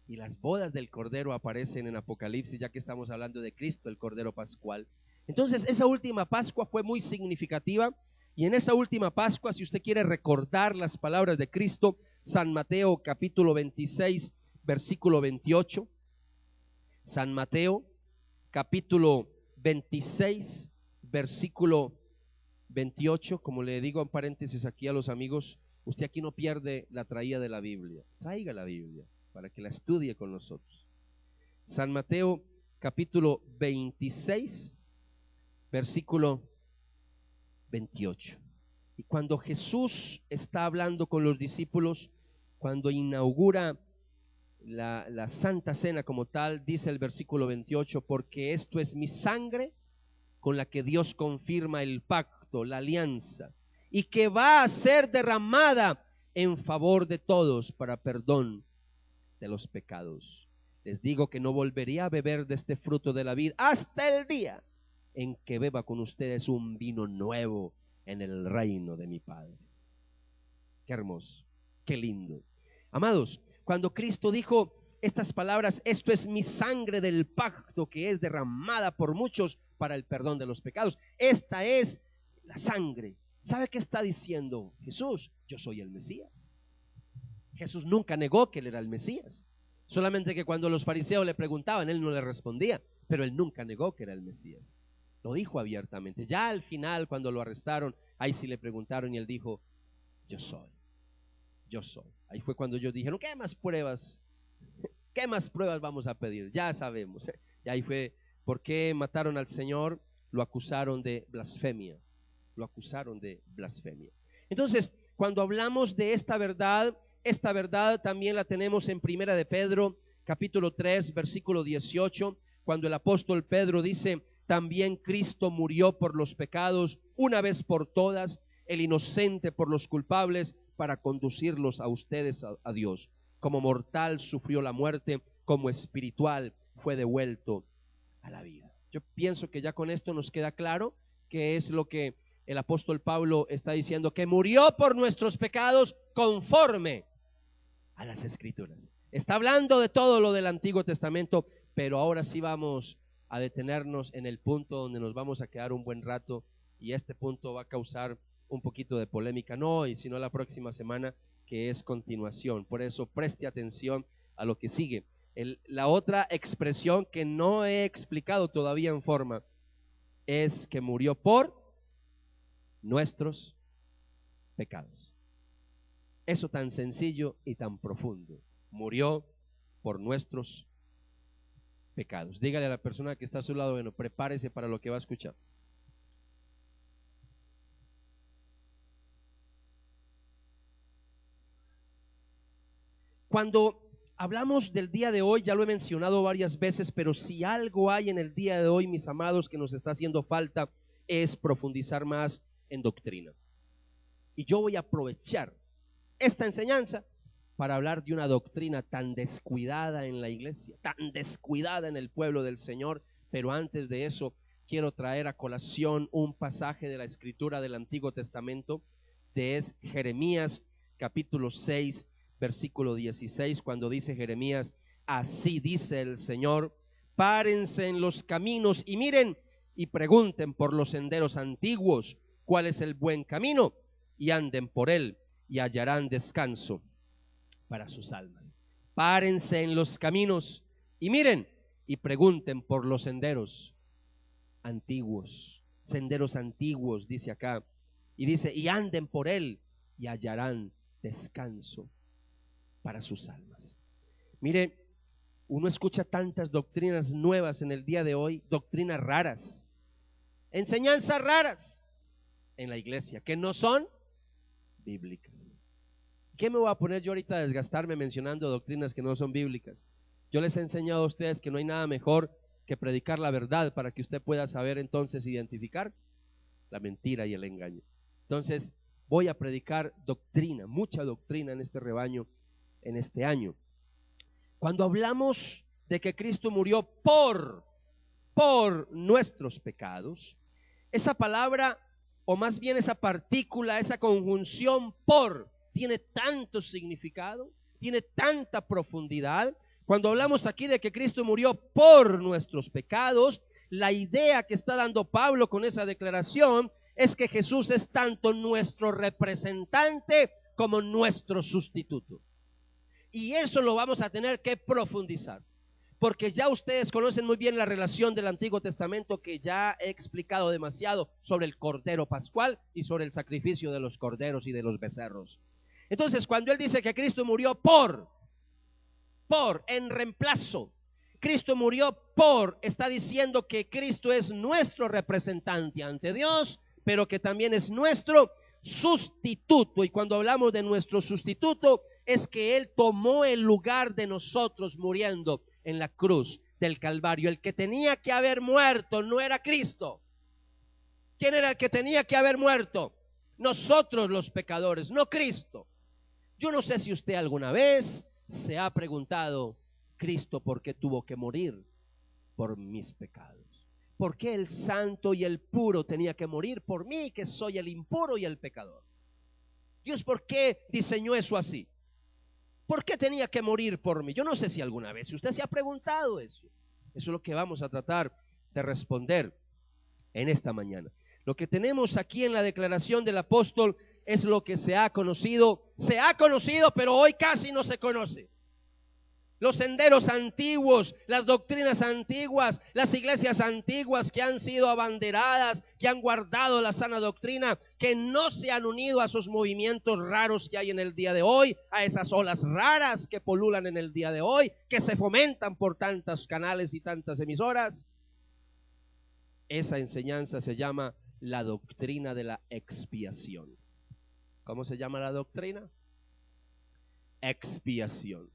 Y las bodas del Cordero aparecen en Apocalipsis, ya que estamos hablando de Cristo, el Cordero Pascual. Entonces esa última Pascua fue muy significativa, y en esa última Pascua, si usted quiere recordar las palabras de Cristo, San Mateo capítulo 26 versículo 28, San Mateo capítulo 26 versículo 28, como le digo en paréntesis aquí a los amigos, usted aquí no pierde la traída de la Biblia, traiga la Biblia para que la estudie con nosotros. San Mateo capítulo 26 versículo 28. Y cuando Jesús está hablando con los discípulos, cuando inaugura la Santa Cena como tal, dice el versículo 28, porque esto es mi sangre con la que Dios confirma el pacto, la alianza, y que va a ser derramada en favor de todos para perdón de los pecados. Les digo que no volvería a beber de este fruto de la vid hasta el día en que beba con ustedes un vino nuevo en el reino de mi Padre. Qué hermoso, qué lindo. Amados, cuando Cristo dijo estas palabras, esto es mi sangre del pacto que es derramada por muchos para el perdón de los pecados. Esta es la sangre. ¿Sabe qué está diciendo Jesús? Yo soy el Mesías. Jesús nunca negó que él era el Mesías. Solamente que cuando los fariseos le preguntaban, él no le respondía, pero él nunca negó que era el Mesías. Lo dijo abiertamente. Ya al final, cuando lo arrestaron, ahí sí le preguntaron y él dijo, yo soy, yo soy. Ahí fue cuando ellos dijeron, ¿qué más pruebas? ¿Qué más pruebas vamos a pedir? Ya sabemos. Y ahí fue, ¿por qué mataron al Señor? Lo acusaron de blasfemia. Lo acusaron de blasfemia. Entonces, cuando hablamos de esta verdad también la tenemos en Primera de Pedro, capítulo 3, versículo 18, cuando el apóstol Pedro dice, también Cristo murió por los pecados, una vez por todas, el inocente por los culpables, para conducirlos a ustedes a Dios. Como mortal sufrió la muerte, como espiritual fue devuelto a la vida. Yo pienso que ya con esto nos queda claro qué es lo que el apóstol Pablo está diciendo, que murió por nuestros pecados conforme a las Escrituras. Está hablando de todo lo del Antiguo Testamento, pero ahora sí vamos a detenernos en el punto donde nos vamos a quedar un buen rato, y este punto va a causar un poquito de polémica, no hoy, sino la próxima semana, que es continuación. Por eso preste atención a lo que sigue. La otra expresión que no he explicado todavía en forma es que murió por nuestros pecados. Eso tan sencillo y tan profundo. Murió por nuestros pecados. Dígale a la persona que está a su lado, bueno, prepárese para lo que va a escuchar. Cuando hablamos del día de hoy, ya lo he mencionado varias veces, pero si algo hay en el día de hoy, mis amados, que nos está haciendo falta, es profundizar más en doctrina. Y yo voy a aprovechar esta enseñanza para hablar de una doctrina tan descuidada en la iglesia, tan descuidada en el pueblo del Señor. Pero antes de eso, quiero traer a colación un pasaje de la Escritura del Antiguo Testamento, que es Jeremías capítulo 6, versículo 16, cuando dice Jeremías: así dice el Señor, párense en los caminos y miren y pregunten por los senderos antiguos cuál es el buen camino, y anden por él y hallarán descanso para sus almas. Párense en los caminos y miren y pregunten por los senderos antiguos, dice acá, y dice, y anden por él y hallarán descanso para sus almas. Mire, uno escucha tantas doctrinas nuevas en el día de hoy, doctrinas raras, enseñanzas raras en la iglesia que no son bíblicas. ¿Qué me voy a poner yo ahorita a desgastarme mencionando doctrinas que no son bíblicas? Yo les he enseñado a ustedes que no hay nada mejor que predicar la verdad para que usted pueda saber entonces identificar la mentira y el engaño. Entonces voy a predicar doctrina, mucha doctrina en este rebaño en este año. Cuando hablamos de que Cristo murió por nuestros pecados, esa palabra, o más bien esa partícula, esa conjunción por, tiene tanto significado, tiene tanta profundidad. Cuando hablamos aquí de que Cristo murió por nuestros pecados, la idea que está dando Pablo con esa declaración es que Jesús es tanto nuestro representante como nuestro sustituto. Y eso lo vamos a tener que profundizar, porque ya ustedes conocen muy bien la relación del Antiguo Testamento, que ya he explicado demasiado sobre el Cordero Pascual y sobre el sacrificio de los corderos y de los becerros. Entonces, cuando él dice que Cristo murió en reemplazo, Cristo murió está diciendo que Cristo es nuestro representante ante Dios, pero que también es nuestro sustituto. Y cuando hablamos de nuestro sustituto, es que él tomó el lugar de nosotros muriendo en la cruz del Calvario. El que tenía que haber muerto no era Cristo. ¿Quién era el que tenía que haber muerto? Nosotros los pecadores, no Cristo. Yo no sé si usted alguna vez se ha preguntado, Cristo, ¿por qué tuvo que morir por mis pecados? ¿Por qué el santo y el puro tenía que morir por mí, que soy el impuro y el pecador? Dios, ¿por qué diseñó eso así? ¿Por qué tenía que morir por mí? Yo no sé si alguna vez usted se ha preguntado eso. Eso es lo que vamos a tratar de responder en esta mañana. Lo que tenemos aquí en la declaración del apóstol es lo que se ha conocido, pero hoy casi no se conoce. Los senderos antiguos, las doctrinas antiguas, las iglesias antiguas que han sido abanderadas, que han guardado la sana doctrina, que no se han unido a esos movimientos raros que hay en el día de hoy, a esas olas raras que polulan en el día de hoy, que se fomentan por tantos canales y tantas emisoras. Esa enseñanza se llama la doctrina de la expiación. ¿Cómo se llama la doctrina? Expiación.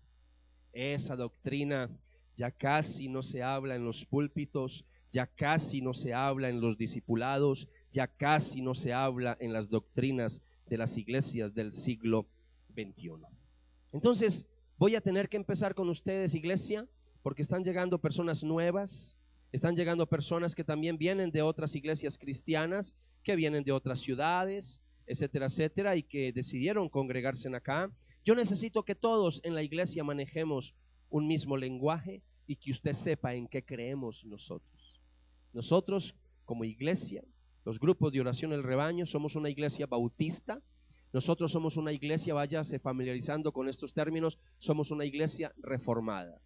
Esa doctrina ya casi no se habla en los púlpitos, ya casi no se habla en los discipulados, ya casi no se habla en las doctrinas de las iglesias del siglo XXI. Entonces, voy a tener que empezar con ustedes, iglesia, porque están llegando personas nuevas, están llegando personas que también vienen de otras iglesias cristianas, que vienen de otras ciudades, etcétera, etcétera, y que decidieron congregarse en acá. Yo necesito que todos en la iglesia manejemos un mismo lenguaje y que usted sepa en qué creemos nosotros. Nosotros como iglesia, los grupos de oración El Rebaño, somos una iglesia bautista. Nosotros somos una iglesia, váyase familiarizando con estos términos, somos una iglesia reformada.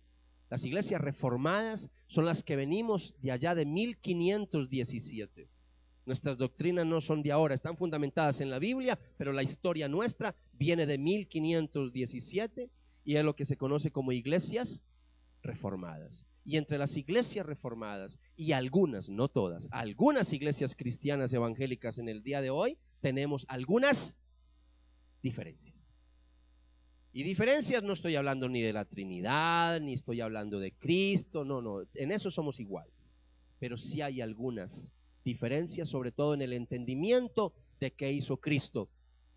Las iglesias reformadas son las que venimos de allá de 1517. Nuestras doctrinas no son de ahora, están fundamentadas en la Biblia, pero la historia nuestra viene de 1517 y es lo que se conoce como iglesias reformadas. Y entre las iglesias reformadas y algunas, no todas, algunas iglesias cristianas evangélicas en el día de hoy, tenemos algunas diferencias. Y diferencias no estoy hablando ni de la Trinidad, ni estoy hablando de Cristo, no, en eso somos iguales. Pero sí hay algunas diferencias, sobre todo en el entendimiento de qué hizo Cristo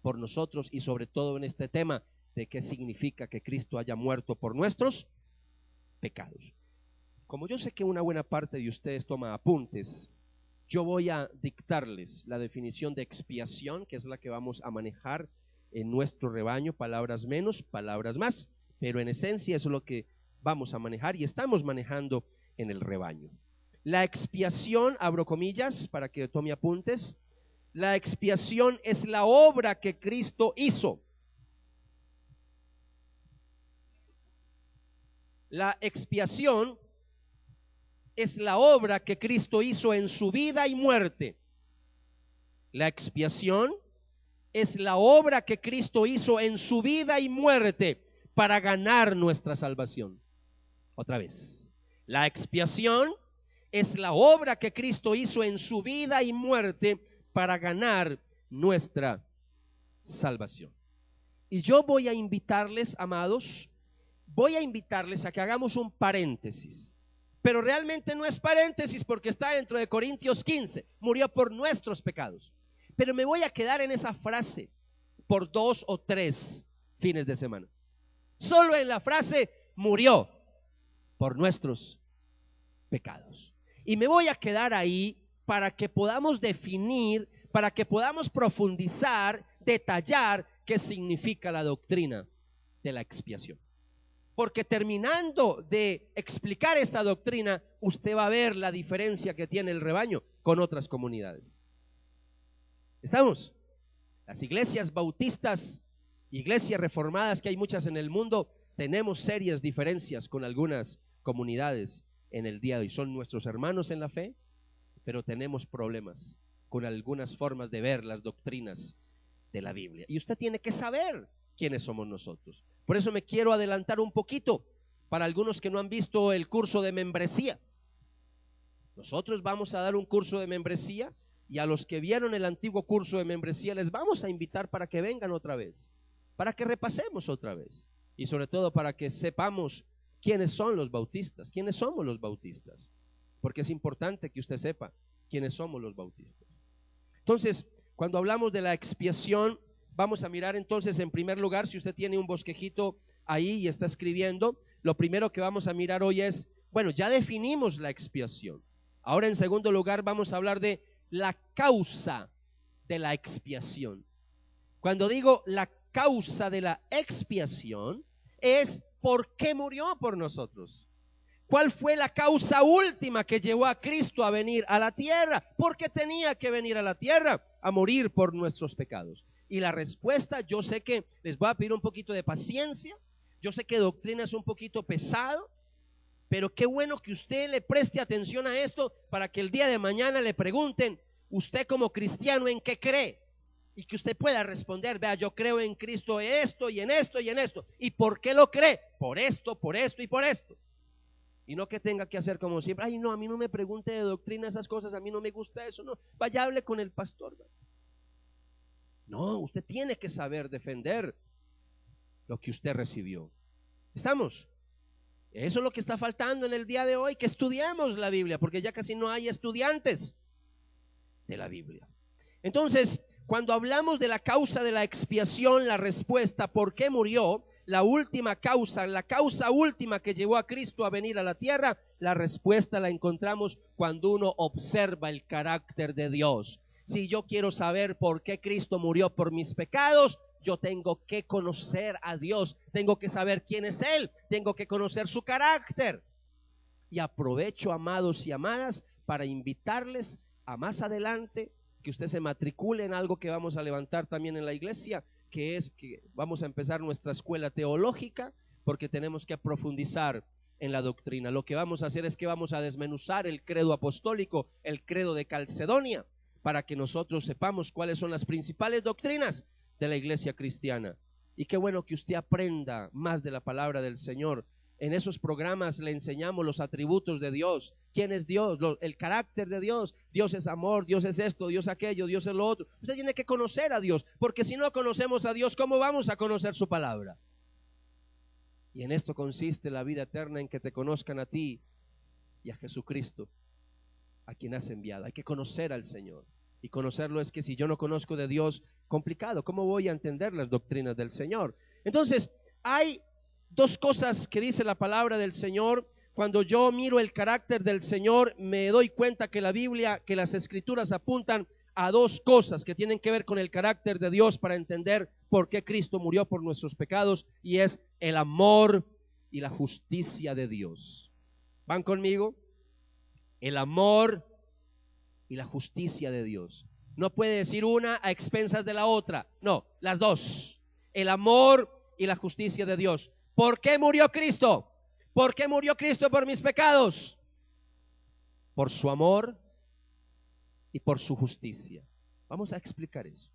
por nosotros y sobre todo en este tema de qué significa que Cristo haya muerto por nuestros pecados. Como yo sé que una buena parte de ustedes toma apuntes, yo voy a dictarles la definición de expiación, que es la que vamos a manejar en nuestro rebaño, palabras menos, palabras más, pero en esencia eso es lo que vamos a manejar y estamos manejando en el rebaño. La expiación, abro comillas para que tome apuntes, la expiación es la obra que Cristo hizo. La expiación es la obra que Cristo hizo en su vida y muerte. La expiación es la obra que Cristo hizo en su vida y muerte para ganar nuestra salvación. Otra vez, la expiación es la obra que Cristo hizo en su vida y muerte para ganar nuestra salvación. Y yo voy a invitarles, amados, a que hagamos un paréntesis. Pero realmente no es paréntesis porque está dentro de Corintios 15, murió por nuestros pecados. Pero me voy a quedar en esa frase por 2 o 3 fines de semana. Solo en la frase murió por nuestros pecados. Y me voy a quedar ahí para que podamos definir, para que podamos profundizar, detallar qué significa la doctrina de la expiación. Porque terminando de explicar esta doctrina, usted va a ver la diferencia que tiene el rebaño con otras comunidades. ¿Estamos? Las iglesias bautistas, iglesias reformadas, que hay muchas en el mundo, tenemos serias diferencias con algunas comunidades en el día de hoy. Son nuestros hermanos en la fe, pero tenemos problemas con algunas formas de ver las doctrinas de la Biblia. Y usted tiene que saber quiénes somos nosotros. Por eso me quiero adelantar un poquito para algunos que no han visto el curso de membresía. Nosotros vamos a dar un curso de membresía y a los que vieron el antiguo curso de membresía les vamos a invitar para que vengan otra vez, para que repasemos otra vez y sobre todo para que sepamos quiénes son los bautistas, quiénes somos los bautistas, porque es importante que usted sepa quiénes somos los bautistas. Entonces, cuando hablamos de la expiación, vamos a mirar entonces en primer lugar, si usted tiene un bosquejito ahí y está escribiendo, lo primero que vamos a mirar hoy es, bueno, ya definimos la expiación. Ahora en segundo lugar vamos a hablar de la causa de la expiación. Cuando digo la causa de la expiación es por qué murió por nosotros. ¿Cuál fue la causa última que llevó a Cristo a venir a la tierra? ¿Por qué tenía que venir a la tierra? A morir por nuestros pecados. Y la respuesta, yo sé que les voy a pedir un poquito de paciencia, yo sé que doctrina es un poquito pesado, pero qué bueno que usted le preste atención a esto para que el día de mañana le pregunten, usted como cristiano, ¿en qué cree? Y que usted pueda responder, vea, yo creo en Cristo en esto y en esto y en esto. ¿Y por qué lo cree? Por esto y por esto. Y no que tenga que hacer como siempre, ay no, a mí no me pregunte de doctrina esas cosas, a mí no me gusta eso, no, vaya, hable con el pastor. No, usted tiene que saber defender lo que usted recibió. ¿Estamos? Eso es lo que está faltando en el día de hoy, que estudiemos la Biblia, porque ya casi no hay estudiantes de la Biblia. Entonces, cuando hablamos de la causa de la expiación, la respuesta, ¿por qué murió? La última causa, la causa última que llevó a Cristo a venir a la tierra, la respuesta la encontramos cuando uno observa el carácter de Dios. Si yo quiero saber por qué Cristo murió por mis pecados, Yo tengo que conocer a Dios, tengo que saber quién es Él, tengo que conocer su carácter. Y aprovecho, amados y amadas, para invitarles a más adelante que usted se matricule en algo que vamos a levantar también en la iglesia, que es que vamos a empezar nuestra escuela teológica, porque tenemos que profundizar en la doctrina. Lo que vamos a hacer es que vamos a desmenuzar el credo apostólico, el credo de Calcedonia, para que nosotros sepamos cuáles son las principales doctrinas de la iglesia cristiana. Y qué bueno que usted aprenda más de la palabra del Señor. En esos programas le enseñamos los atributos de Dios. ¿Quién es Dios? El carácter de Dios. Dios es amor, Dios es esto, Dios aquello, Dios es lo otro. Usted tiene que conocer a Dios, porque si no conocemos a Dios, ¿cómo vamos a conocer su palabra? Y en esto consiste la vida eterna, en que te conozcan a ti y a Jesucristo, a quien has enviado. Hay que conocer al Señor. Y conocerlo es que si yo no conozco de Dios, complicado. ¿Cómo voy a entender las doctrinas del Señor? Entonces, hay dos cosas que dice la palabra del Señor. Cuando yo miro el carácter del Señor, me doy cuenta que la Biblia, que las Escrituras apuntan a dos cosas que tienen que ver con el carácter de Dios para entender por qué Cristo murió por nuestros pecados, y es el amor y la justicia de Dios. ¿Van conmigo? El amor y la justicia de Dios. No puede decir una a expensas de la otra, no, las dos. El amor y la justicia de Dios. ¿Por qué murió Cristo? ¿Por qué murió Cristo por mis pecados? Por su amor y por su justicia. Vamos a explicar eso.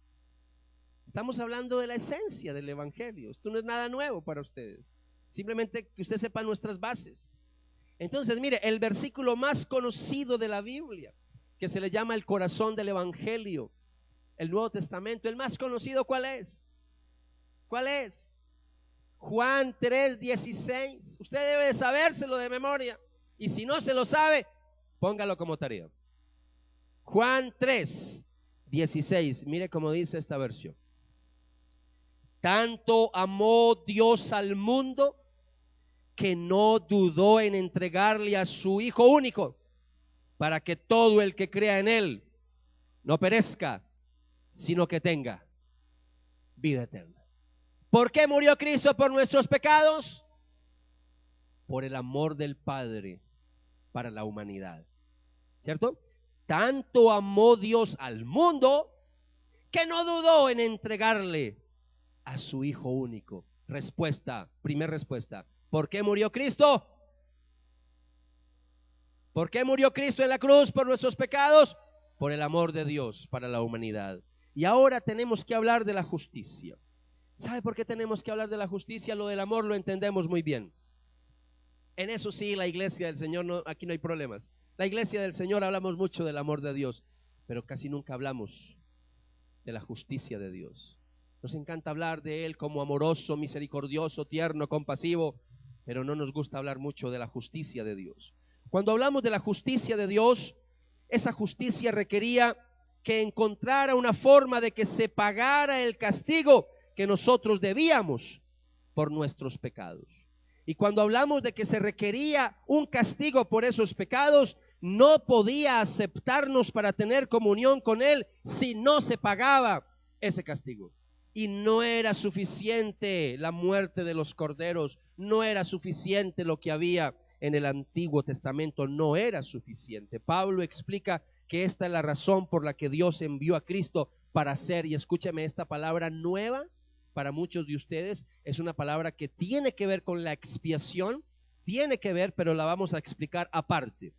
Estamos hablando de la esencia del evangelio. Esto no es nada nuevo para ustedes. Simplemente que usted sepa nuestras bases. Entonces, mire, el versículo más conocido de la Biblia, que se le llama el corazón del evangelio, el Nuevo Testamento, el más conocido, ¿cuál es? ¿Cuál es? Juan 3:16. Usted debe de sabérselo de memoria, y si no se lo sabe, póngalo como tarea. Juan 3:16. Mire cómo dice esta versión. Tanto amó Dios al mundo que no dudó en entregarle a su Hijo único, para que todo el que crea en Él no perezca, sino que tenga vida eterna. ¿Por qué murió Cristo por nuestros pecados? Por el amor del Padre para la humanidad, ¿cierto? Tanto amó Dios al mundo que no dudó en entregarle a su Hijo único. Respuesta, primera respuesta. ¿Por qué murió Cristo? ¿Por qué murió Cristo en la cruz por nuestros pecados? Por el amor de Dios para la humanidad. Y ahora tenemos que hablar de la justicia. ¿Sabe por qué tenemos que hablar de la justicia? Lo del amor lo entendemos muy bien. En eso sí, la iglesia del Señor, no, aquí no hay problemas. La iglesia del Señor hablamos mucho del amor de Dios, pero casi nunca hablamos de la justicia de Dios. Nos encanta hablar de Él como amoroso, misericordioso, tierno, compasivo, pero no nos gusta hablar mucho de la justicia de Dios. Cuando hablamos de la justicia de Dios, esa justicia requería que encontrara una forma de que se pagara el castigo que nosotros debíamos por nuestros pecados. Y cuando hablamos de que se requería un castigo por esos pecados, no podía aceptarnos para tener comunión con Él si no se pagaba ese castigo. Y no era suficiente la muerte de los corderos, no era suficiente lo que había en el Antiguo Testamento, no era suficiente. Pablo explica que esta es la razón por la que Dios envió a Cristo para hacer, y escúcheme, esta palabra nueva para muchos de ustedes es una palabra que tiene que ver con la expiación, tiene que ver, pero la vamos a explicar aparte,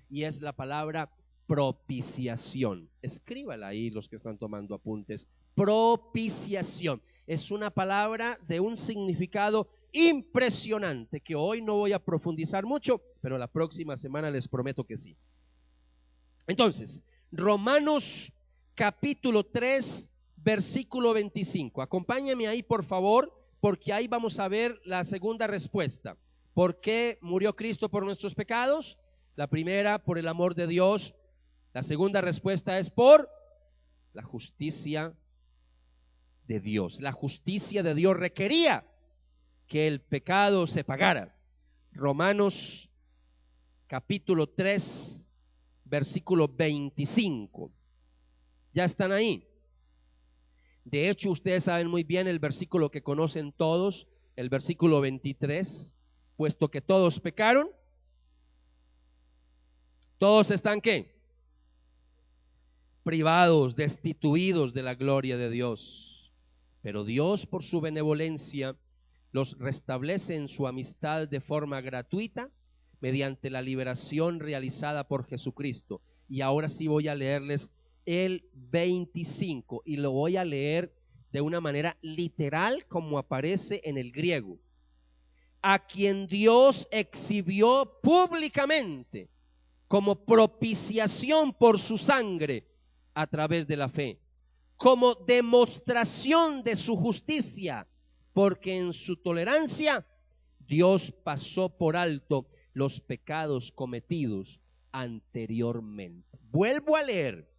y es la palabra propiciación. Escríbala ahí los que están tomando apuntes. Propiciación es una palabra de un significado impresionante que hoy no voy a profundizar mucho, pero la próxima semana les prometo que sí. Entonces, Romanos capítulo 3 versículo 25. Acompáñame ahí, por favor, porque ahí vamos a ver la segunda respuesta. ¿Por qué murió Cristo por nuestros pecados? La primera, por el amor de Dios. La segunda respuesta es por la justicia de Dios. La justicia de Dios requería que el pecado se pagara. Romanos capítulo 3 versículo 25. Ya están ahí. De hecho, ustedes saben muy bien el versículo que conocen todos, el versículo 23, puesto que todos pecaron, todos están ¿qué? Privados, destituidos de la gloria de Dios. Pero Dios, por su benevolencia, los restablece en su amistad de forma gratuita mediante la liberación realizada por Jesucristo. Y ahora sí voy a leerles el 25 y lo voy a leer de una manera literal como aparece en el griego. A quien Dios exhibió públicamente como propiciación por su sangre a través de la fe, como demostración de su justicia, porque en su tolerancia Dios pasó por alto los pecados cometidos anteriormente. Vuelvo a leer.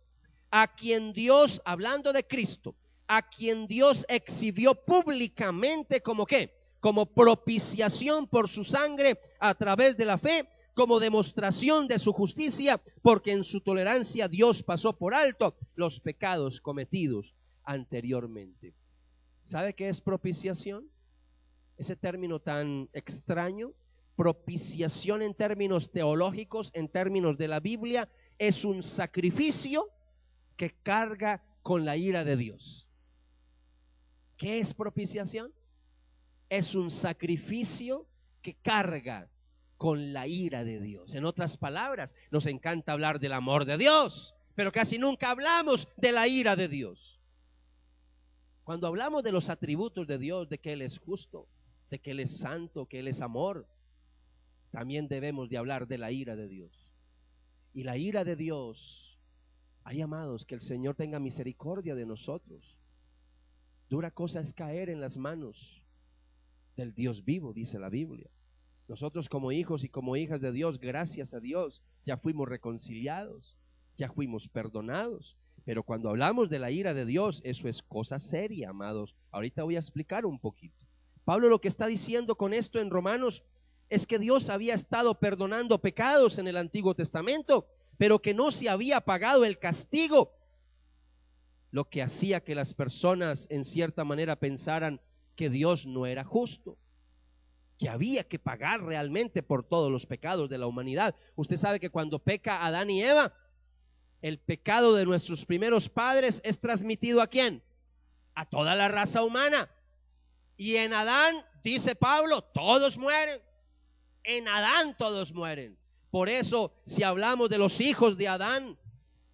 A quien Dios, hablando de Cristo, a quien Dios exhibió públicamente como ¿qué? Como propiciación por su sangre a través de la fe, como demostración de su justicia, porque en su tolerancia Dios pasó por alto los pecados cometidos anteriormente. ¿Sabe qué es propiciación? Ese término tan extraño. Propiciación en términos teológicos, en términos de la Biblia, es un sacrificio que carga con la ira de Dios. ¿Qué es propiciación? Es un sacrificio que carga con la ira de Dios. En otras palabras, nos encanta hablar del amor de Dios, pero casi nunca hablamos de la ira de Dios. Cuando hablamos de los atributos de Dios, de que Él es justo, de que Él es santo, que Él es amor, también debemos de hablar de la ira de Dios. Y la ira de Dios, ay amados, que el Señor tenga misericordia de nosotros. Dura cosa es caer en las manos del Dios vivo, dice la Biblia. Nosotros como hijos y como hijas de Dios, gracias a Dios, ya fuimos reconciliados, ya fuimos perdonados. Pero cuando hablamos de la ira de Dios, eso es cosa seria, amados. Ahorita voy a explicar un poquito. Pablo lo que está diciendo con esto en Romanos es que Dios había estado perdonando pecados en el Antiguo Testamento, pero que no se había pagado el castigo, lo que hacía que las personas en cierta manera pensaran que Dios no era justo, que había que pagar realmente por todos los pecados de la humanidad. Usted sabe que cuando peca Adán y Eva, el pecado de nuestros primeros padres es transmitido ¿a quién? A toda la raza humana. Y en Adán, dice Pablo, todos mueren. En Adán todos mueren. Por eso, si hablamos de los hijos de Adán,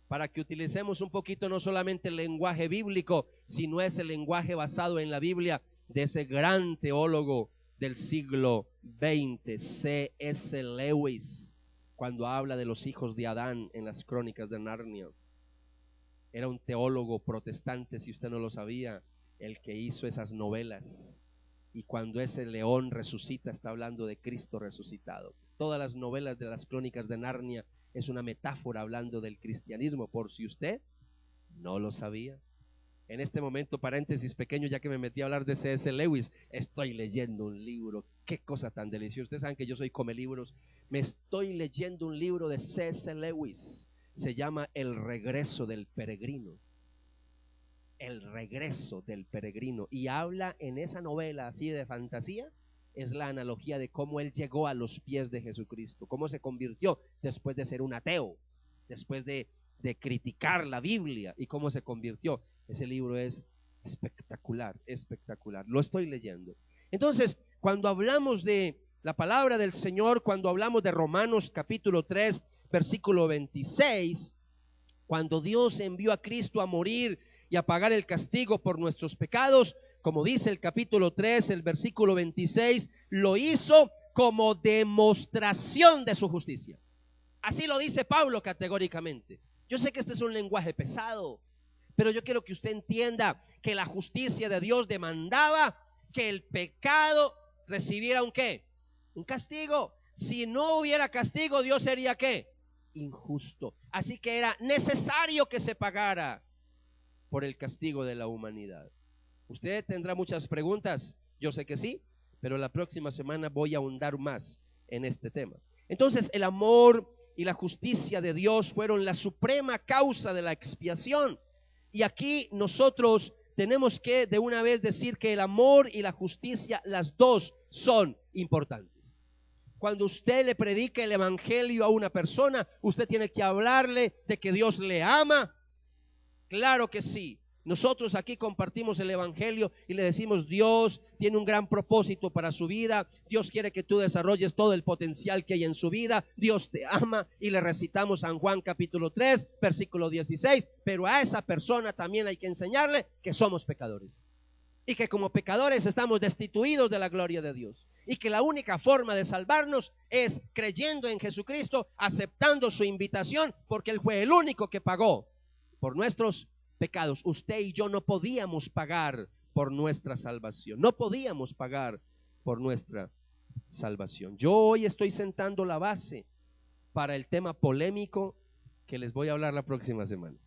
para que utilicemos un poquito no solamente el lenguaje bíblico, sino ese lenguaje basado en la Biblia de ese gran teólogo del siglo XX, C.S. Lewis, cuando habla de los hijos de Adán en las Crónicas de Narnia. Era un teólogo protestante, si usted no lo sabía, el que hizo esas novelas. Y cuando ese león resucita, está hablando de Cristo resucitado. Todas las novelas de las Crónicas de Narnia es una metáfora hablando del cristianismo, por si usted no lo sabía. En este momento, paréntesis pequeño, ya que me metí a hablar de C.S. Lewis, estoy leyendo un libro, qué cosa tan deliciosa. Ustedes saben que yo soy come libros. Me estoy leyendo un libro de C.S. Lewis, se llama El regreso del peregrino. El regreso del peregrino, y habla en esa novela así de fantasía, es la analogía de cómo él llegó a los pies de Jesucristo, cómo se convirtió después de ser un ateo, después de criticar la Biblia, y cómo se convirtió. Ese libro es espectacular, espectacular, lo estoy leyendo. Entonces, cuando hablamos de la palabra del Señor, cuando hablamos de Romanos capítulo 3, versículo 26, cuando Dios envió a Cristo a morir y a pagar el castigo por nuestros pecados, como dice el capítulo 3, el versículo 26, lo hizo como demostración de su justicia. Así lo dice Pablo categóricamente. Yo sé que este es un lenguaje pesado, pero yo quiero que usted entienda que la justicia de Dios demandaba que el pecado recibiera un ¿qué? Un castigo. Si no hubiera castigo, Dios sería ¿qué? Injusto. Así que era necesario que se pagara por el castigo de la humanidad. Usted tendrá muchas preguntas, yo sé que sí, pero la próxima semana voy a ahondar más en este tema. Entonces, el amor y la justicia de Dios fueron la suprema causa de la expiación. Y aquí nosotros tenemos que de una vez decir que el amor y la justicia, las dos son importantes. Cuando usted le predica el evangelio a una persona, usted tiene que hablarle de que Dios le ama. Claro que sí. Nosotros aquí compartimos el evangelio y le decimos: Dios tiene un gran propósito para su vida, Dios quiere que tú desarrolles todo el potencial que hay en su vida, Dios te ama, y le recitamos San Juan capítulo 3 versículo 16, pero a esa persona también hay que enseñarle que somos pecadores y que como pecadores estamos destituidos de la gloria de Dios, y que la única forma de salvarnos es creyendo en Jesucristo, aceptando su invitación, porque Él fue el único que pagó por nuestros pecados. Usted y yo no podíamos pagar por nuestra salvación, no podíamos pagar por nuestra salvación. Yo hoy estoy sentando la base para el tema polémico que les voy a hablar la próxima semana.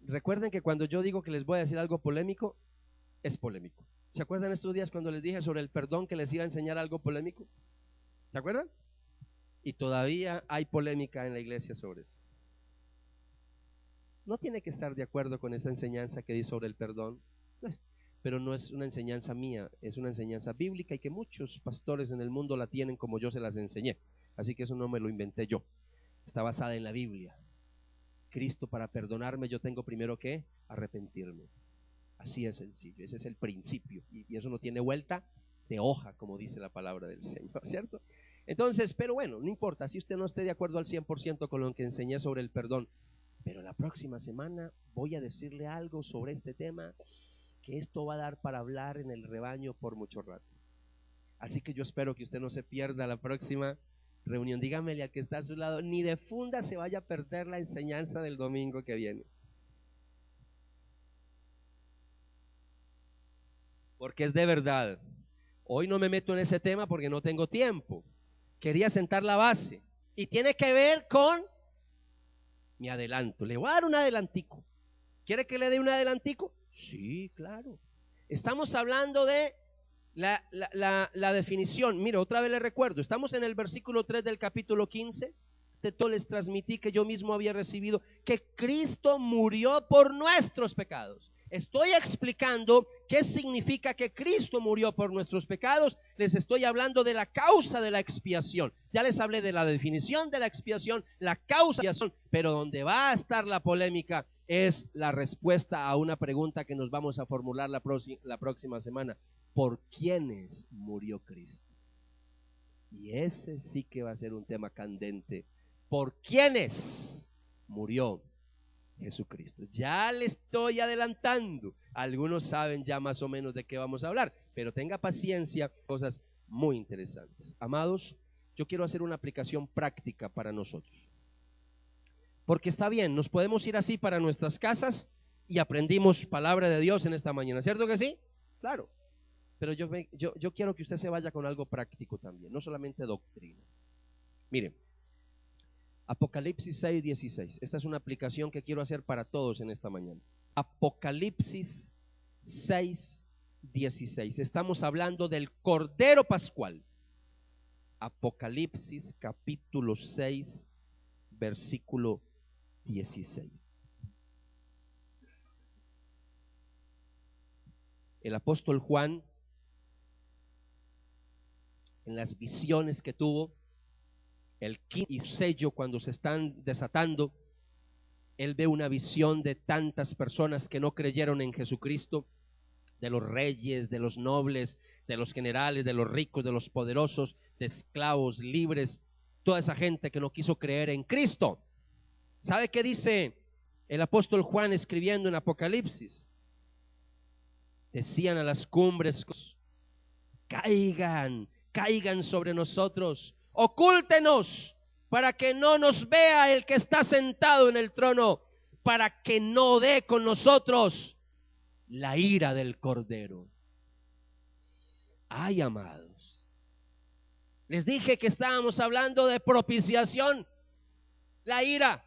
Recuerden que cuando yo digo que les voy a decir algo polémico, es polémico. ¿Se acuerdan estos días cuando les dije sobre el perdón, que les iba a enseñar algo polémico? ¿Se acuerdan? Y todavía hay polémica en la iglesia sobre eso. No tiene que estar de acuerdo con esa enseñanza que di sobre el perdón, pero no es una enseñanza mía, es una enseñanza bíblica, y que muchos pastores en el mundo la tienen como yo se las enseñé. Así que eso no me lo inventé yo, está basada en la Biblia. Cristo, para perdonarme, yo tengo primero que arrepentirme. Así es sencillo, ese es el principio, y eso no tiene vuelta de hoja, como dice la palabra del Señor, ¿cierto? Entonces, pero bueno, no importa si usted no esté de acuerdo al 100% con lo que enseñé sobre el perdón, pero la próxima semana voy a decirle algo sobre este tema, que esto va a dar para hablar en el rebaño por mucho rato. Así que yo espero que usted no se pierda la próxima reunión. Dígamele al que está a su lado: ni de funda se vaya a perder la enseñanza del domingo que viene, porque es de verdad. Hoy no me meto en ese tema porque no tengo tiempo. Quería sentar la base y tiene que ver con mi adelanto. Le voy a dar un adelantico. ¿Quiere que le dé un adelantico? Sí, claro. Estamos hablando de la definición. Mire, otra vez le recuerdo, estamos en el versículo 3 del capítulo 15. De todo les transmití que yo mismo había recibido, que Cristo murió por nuestros pecados. Estoy explicando qué significa que Cristo murió por nuestros pecados. Les estoy hablando de la causa de la expiación. Ya les hablé de la definición de la expiación, la causa de la expiación, pero donde va a estar la polémica es la respuesta a una pregunta que nos vamos a formular la próxima semana: ¿por quiénes murió Cristo? Y ese sí que va a ser un tema candente. ¿Por quiénes murió Jesucristo? Ya le estoy adelantando. Algunos saben ya más o menos de qué vamos a hablar, pero tenga paciencia, cosas muy interesantes. Amados, yo quiero hacer una aplicación práctica para nosotros, porque está bien, nos podemos ir así para nuestras casas y aprendimos palabra de Dios en esta mañana, ¿cierto que sí? Claro, pero yo quiero que usted se vaya con algo práctico también, no solamente doctrina. Miren, Apocalipsis 6:16. Esta es una aplicación que quiero hacer para todos en esta mañana. Apocalipsis 6:16. Estamos hablando del Cordero Pascual. Apocalipsis capítulo 6, versículo 16. El apóstol Juan, en las visiones que tuvo, el quinto sello cuando se están desatando, él ve una visión de tantas personas que no creyeron en Jesucristo, de los reyes, de los nobles, de los generales, de los ricos, de los poderosos, de esclavos, libres, toda esa gente que no quiso creer en Cristo. ¿Sabe qué dice el apóstol Juan escribiendo en Apocalipsis? Decían a las cumbres: caigan sobre nosotros, ocúltenos para que no nos vea el que está sentado en el trono, para que no dé con nosotros la ira del Cordero. Ay, amados, les dije que estábamos hablando de propiciación. La ira,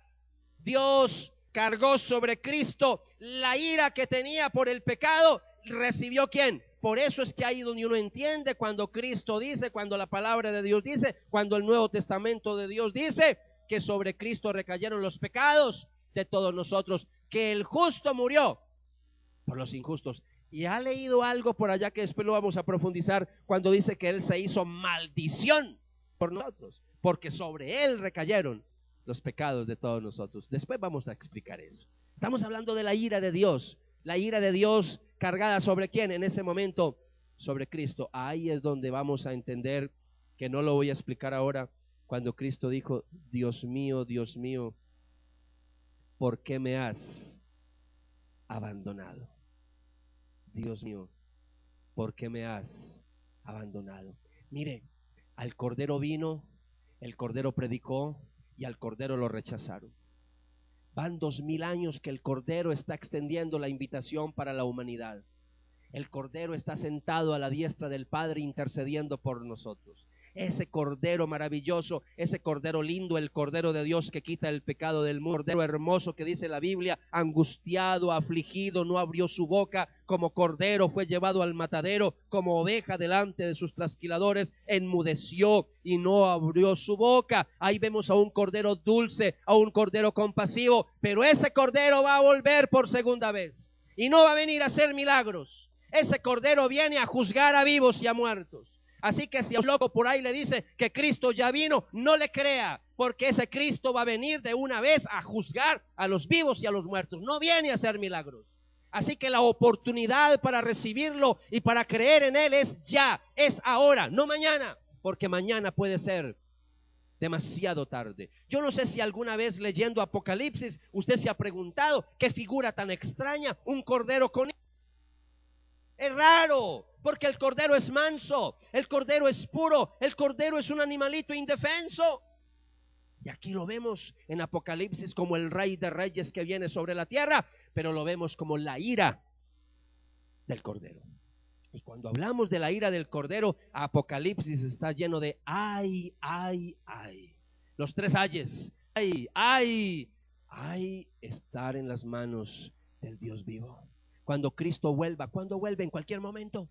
Dios cargó sobre Cristo la ira que tenía por el pecado. ¿Recibió quién? Por eso es que ahí donde uno entiende cuando Cristo dice, cuando la palabra de Dios dice, cuando el Nuevo Testamento de Dios dice que sobre Cristo recayeron los pecados de todos nosotros, que el justo murió por los injustos. Y ha leído algo por allá que después lo vamos a profundizar, cuando dice que Él se hizo maldición por nosotros, porque sobre Él recayeron los pecados de todos nosotros. Después vamos a explicar eso. Estamos hablando de la ira de Dios. La ira de Dios cargada ¿sobre quién? En ese momento, sobre Cristo. Ahí es donde vamos a entender, que no lo voy a explicar ahora, cuando Cristo dijo: Dios mío, ¿por qué me has abandonado? Dios mío, ¿por qué me has abandonado? Mire, al Cordero vino, el Cordero predicó y al Cordero lo rechazaron. Van 2000 años que el Cordero está extendiendo la invitación para la humanidad. El Cordero está sentado a la diestra del Padre intercediendo por nosotros. Ese Cordero maravilloso, ese Cordero lindo, el Cordero de Dios que quita el pecado del mundo, Cordero hermoso que dice la Biblia, angustiado, afligido, no abrió su boca, como Cordero fue llevado al matadero, como oveja delante de sus trasquiladores, enmudeció y no abrió su boca. Ahí vemos a un Cordero dulce, a un Cordero compasivo, pero ese Cordero va a volver por segunda vez y no va a venir a hacer milagros. Ese Cordero viene a juzgar a vivos y a muertos. Así que si a un loco por ahí le dice que Cristo ya vino, no le crea, porque ese Cristo va a venir de una vez a juzgar a los vivos y a los muertos. No viene a hacer milagros. Así que la oportunidad para recibirlo y para creer en Él es ya, es ahora, no mañana, porque mañana puede ser demasiado tarde. Yo no sé si alguna vez leyendo Apocalipsis usted se ha preguntado qué figura tan extraña, un cordero con... Es raro, porque el Cordero es manso, el Cordero es puro, el Cordero es un animalito indefenso. Y aquí lo vemos en Apocalipsis como el Rey de Reyes que viene sobre la tierra, pero lo vemos como la ira del Cordero. Y cuando hablamos de la ira del Cordero, Apocalipsis está lleno de ay, ay, ay. Los tres ayes, ay, ay, ay, estar en las manos del Dios vivo. Cuando Cristo vuelva, ¿cuándo vuelve? En cualquier momento.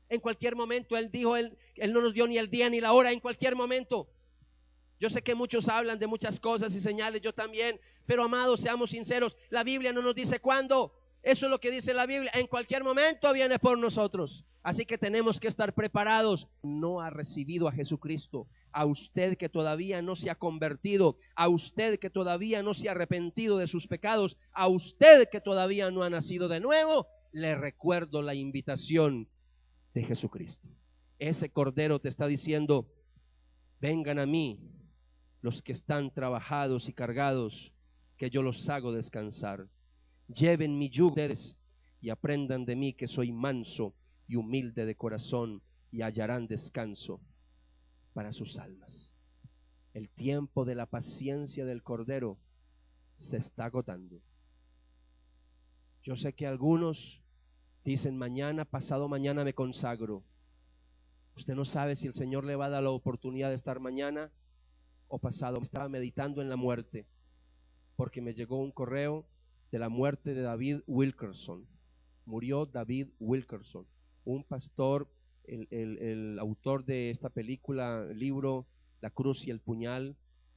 En cualquier momento. Él dijo, él no nos dio ni el día ni la hora, en cualquier momento. Yo sé que muchos hablan de muchas cosas y señales, yo también, pero amados, seamos sinceros, la Biblia no nos dice cuándo. Eso es lo que dice la Biblia, en cualquier momento viene por nosotros. Así que tenemos que estar preparados. No ha recibido a Jesucristo, a usted que todavía no se ha convertido, a usted que todavía no se ha arrepentido de sus pecados, a usted que todavía no ha nacido de nuevo, le recuerdo la invitación de Jesucristo. Ese Cordero te está diciendo: vengan a mí los que están trabajados y cargados, que yo los hago descansar. Lleven mi yugo ustedes y aprendan de mí, que soy manso y humilde de corazón, y hallarán descanso para sus almas. El tiempo de la paciencia del Cordero se está agotando. Yo sé que algunos dicen: mañana, pasado mañana me consagro. Usted no sabe si el Señor le va a dar la oportunidad de estar mañana o pasado. Estaba meditando en la muerte, porque me llegó un correo de la muerte de David Wilkerson. Murió David Wilkerson, un pastor, el autor de esta película, el libro La Cruz y el Puñal,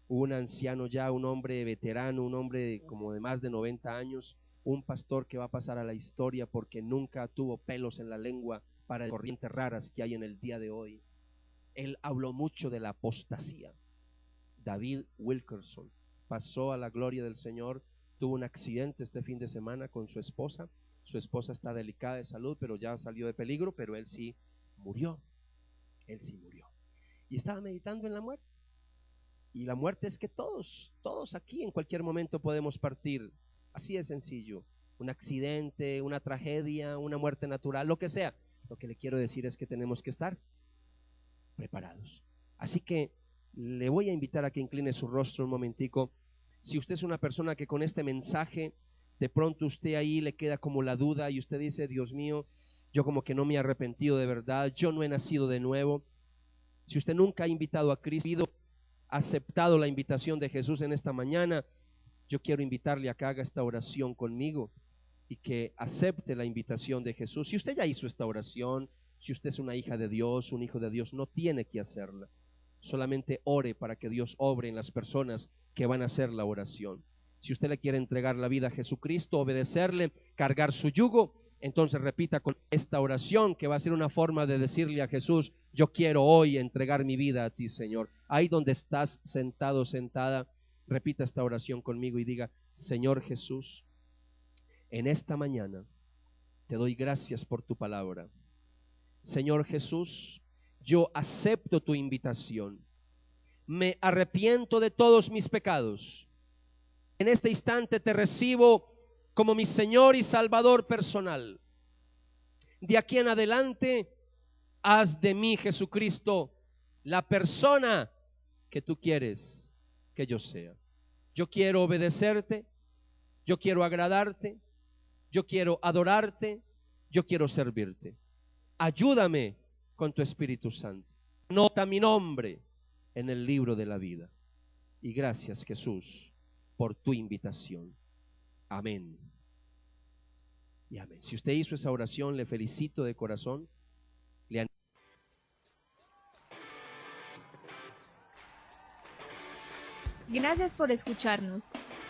un anciano ya, un hombre veterano, un hombre como de más de 90 años, un pastor que va a pasar a la historia porque nunca tuvo pelos en la lengua para las corrientes raras que hay en el día de hoy. Él habló mucho de la apostasía. David Wilkerson pasó a la gloria del Señor. Tuvo un accidente este fin de semana con su esposa. Su esposa está delicada de salud, pero ya salió de peligro, pero él sí murió. Él sí murió. Y estaba meditando en la muerte. Y la muerte es que todos aquí en cualquier momento podemos partir. Así de sencillo. Un accidente, una tragedia, una muerte natural, lo que sea. Lo que le quiero decir es que tenemos que estar preparados. Así que le voy a invitar a que incline su rostro un momentico. Si usted es una persona que con este mensaje, de pronto usted ahí le queda como la duda y usted dice: Dios mío, yo como que no me he arrepentido de verdad, yo no he nacido de nuevo. Si usted nunca ha invitado a Cristo, ha aceptado la invitación de Jesús en esta mañana, yo quiero invitarle a que haga esta oración conmigo y que acepte la invitación de Jesús. Si usted ya hizo esta oración, si usted es una hija de Dios, un hijo de Dios, no tiene que hacerla. Solamente ore para que Dios obre en las personas que van a hacer la oración. Si usted le quiere entregar la vida a Jesucristo, obedecerle, cargar su yugo, entonces repita con esta oración que va a ser una forma de decirle a Jesús: yo quiero hoy entregar mi vida a ti, Señor. Ahí donde estás sentado, sentada, repita esta oración conmigo y diga: Señor Jesús, en esta mañana te doy gracias por tu palabra. Señor Jesús, yo acepto tu invitación. Me arrepiento de todos mis pecados. En este instante te recibo como mi Señor y Salvador personal. De aquí en adelante, haz de mí, Jesucristo, la persona que tú quieres que yo sea. Yo quiero obedecerte, yo quiero agradarte, yo quiero adorarte, yo quiero servirte. Ayúdame con tu Espíritu Santo. Anota mi nombre en el libro de la vida. Y gracias, Jesús, por tu invitación. Amén. Y amén. Si usted hizo esa oración, le felicito de corazón. Gracias por escucharnos.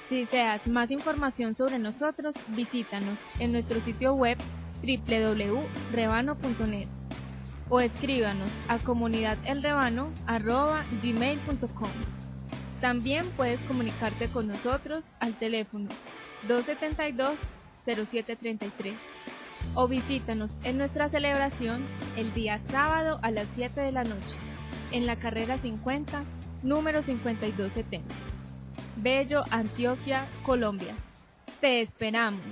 Si deseas más información sobre nosotros, visítanos en nuestro sitio web www.rebano.net o escríbanos a comunidadelrebano@gmail.com. También puedes comunicarte con nosotros al teléfono 272-0733 o visítanos en nuestra celebración el día sábado a las 7 de la noche en la carrera 50, número 5270. Bello, Antioquia, Colombia. Te esperamos.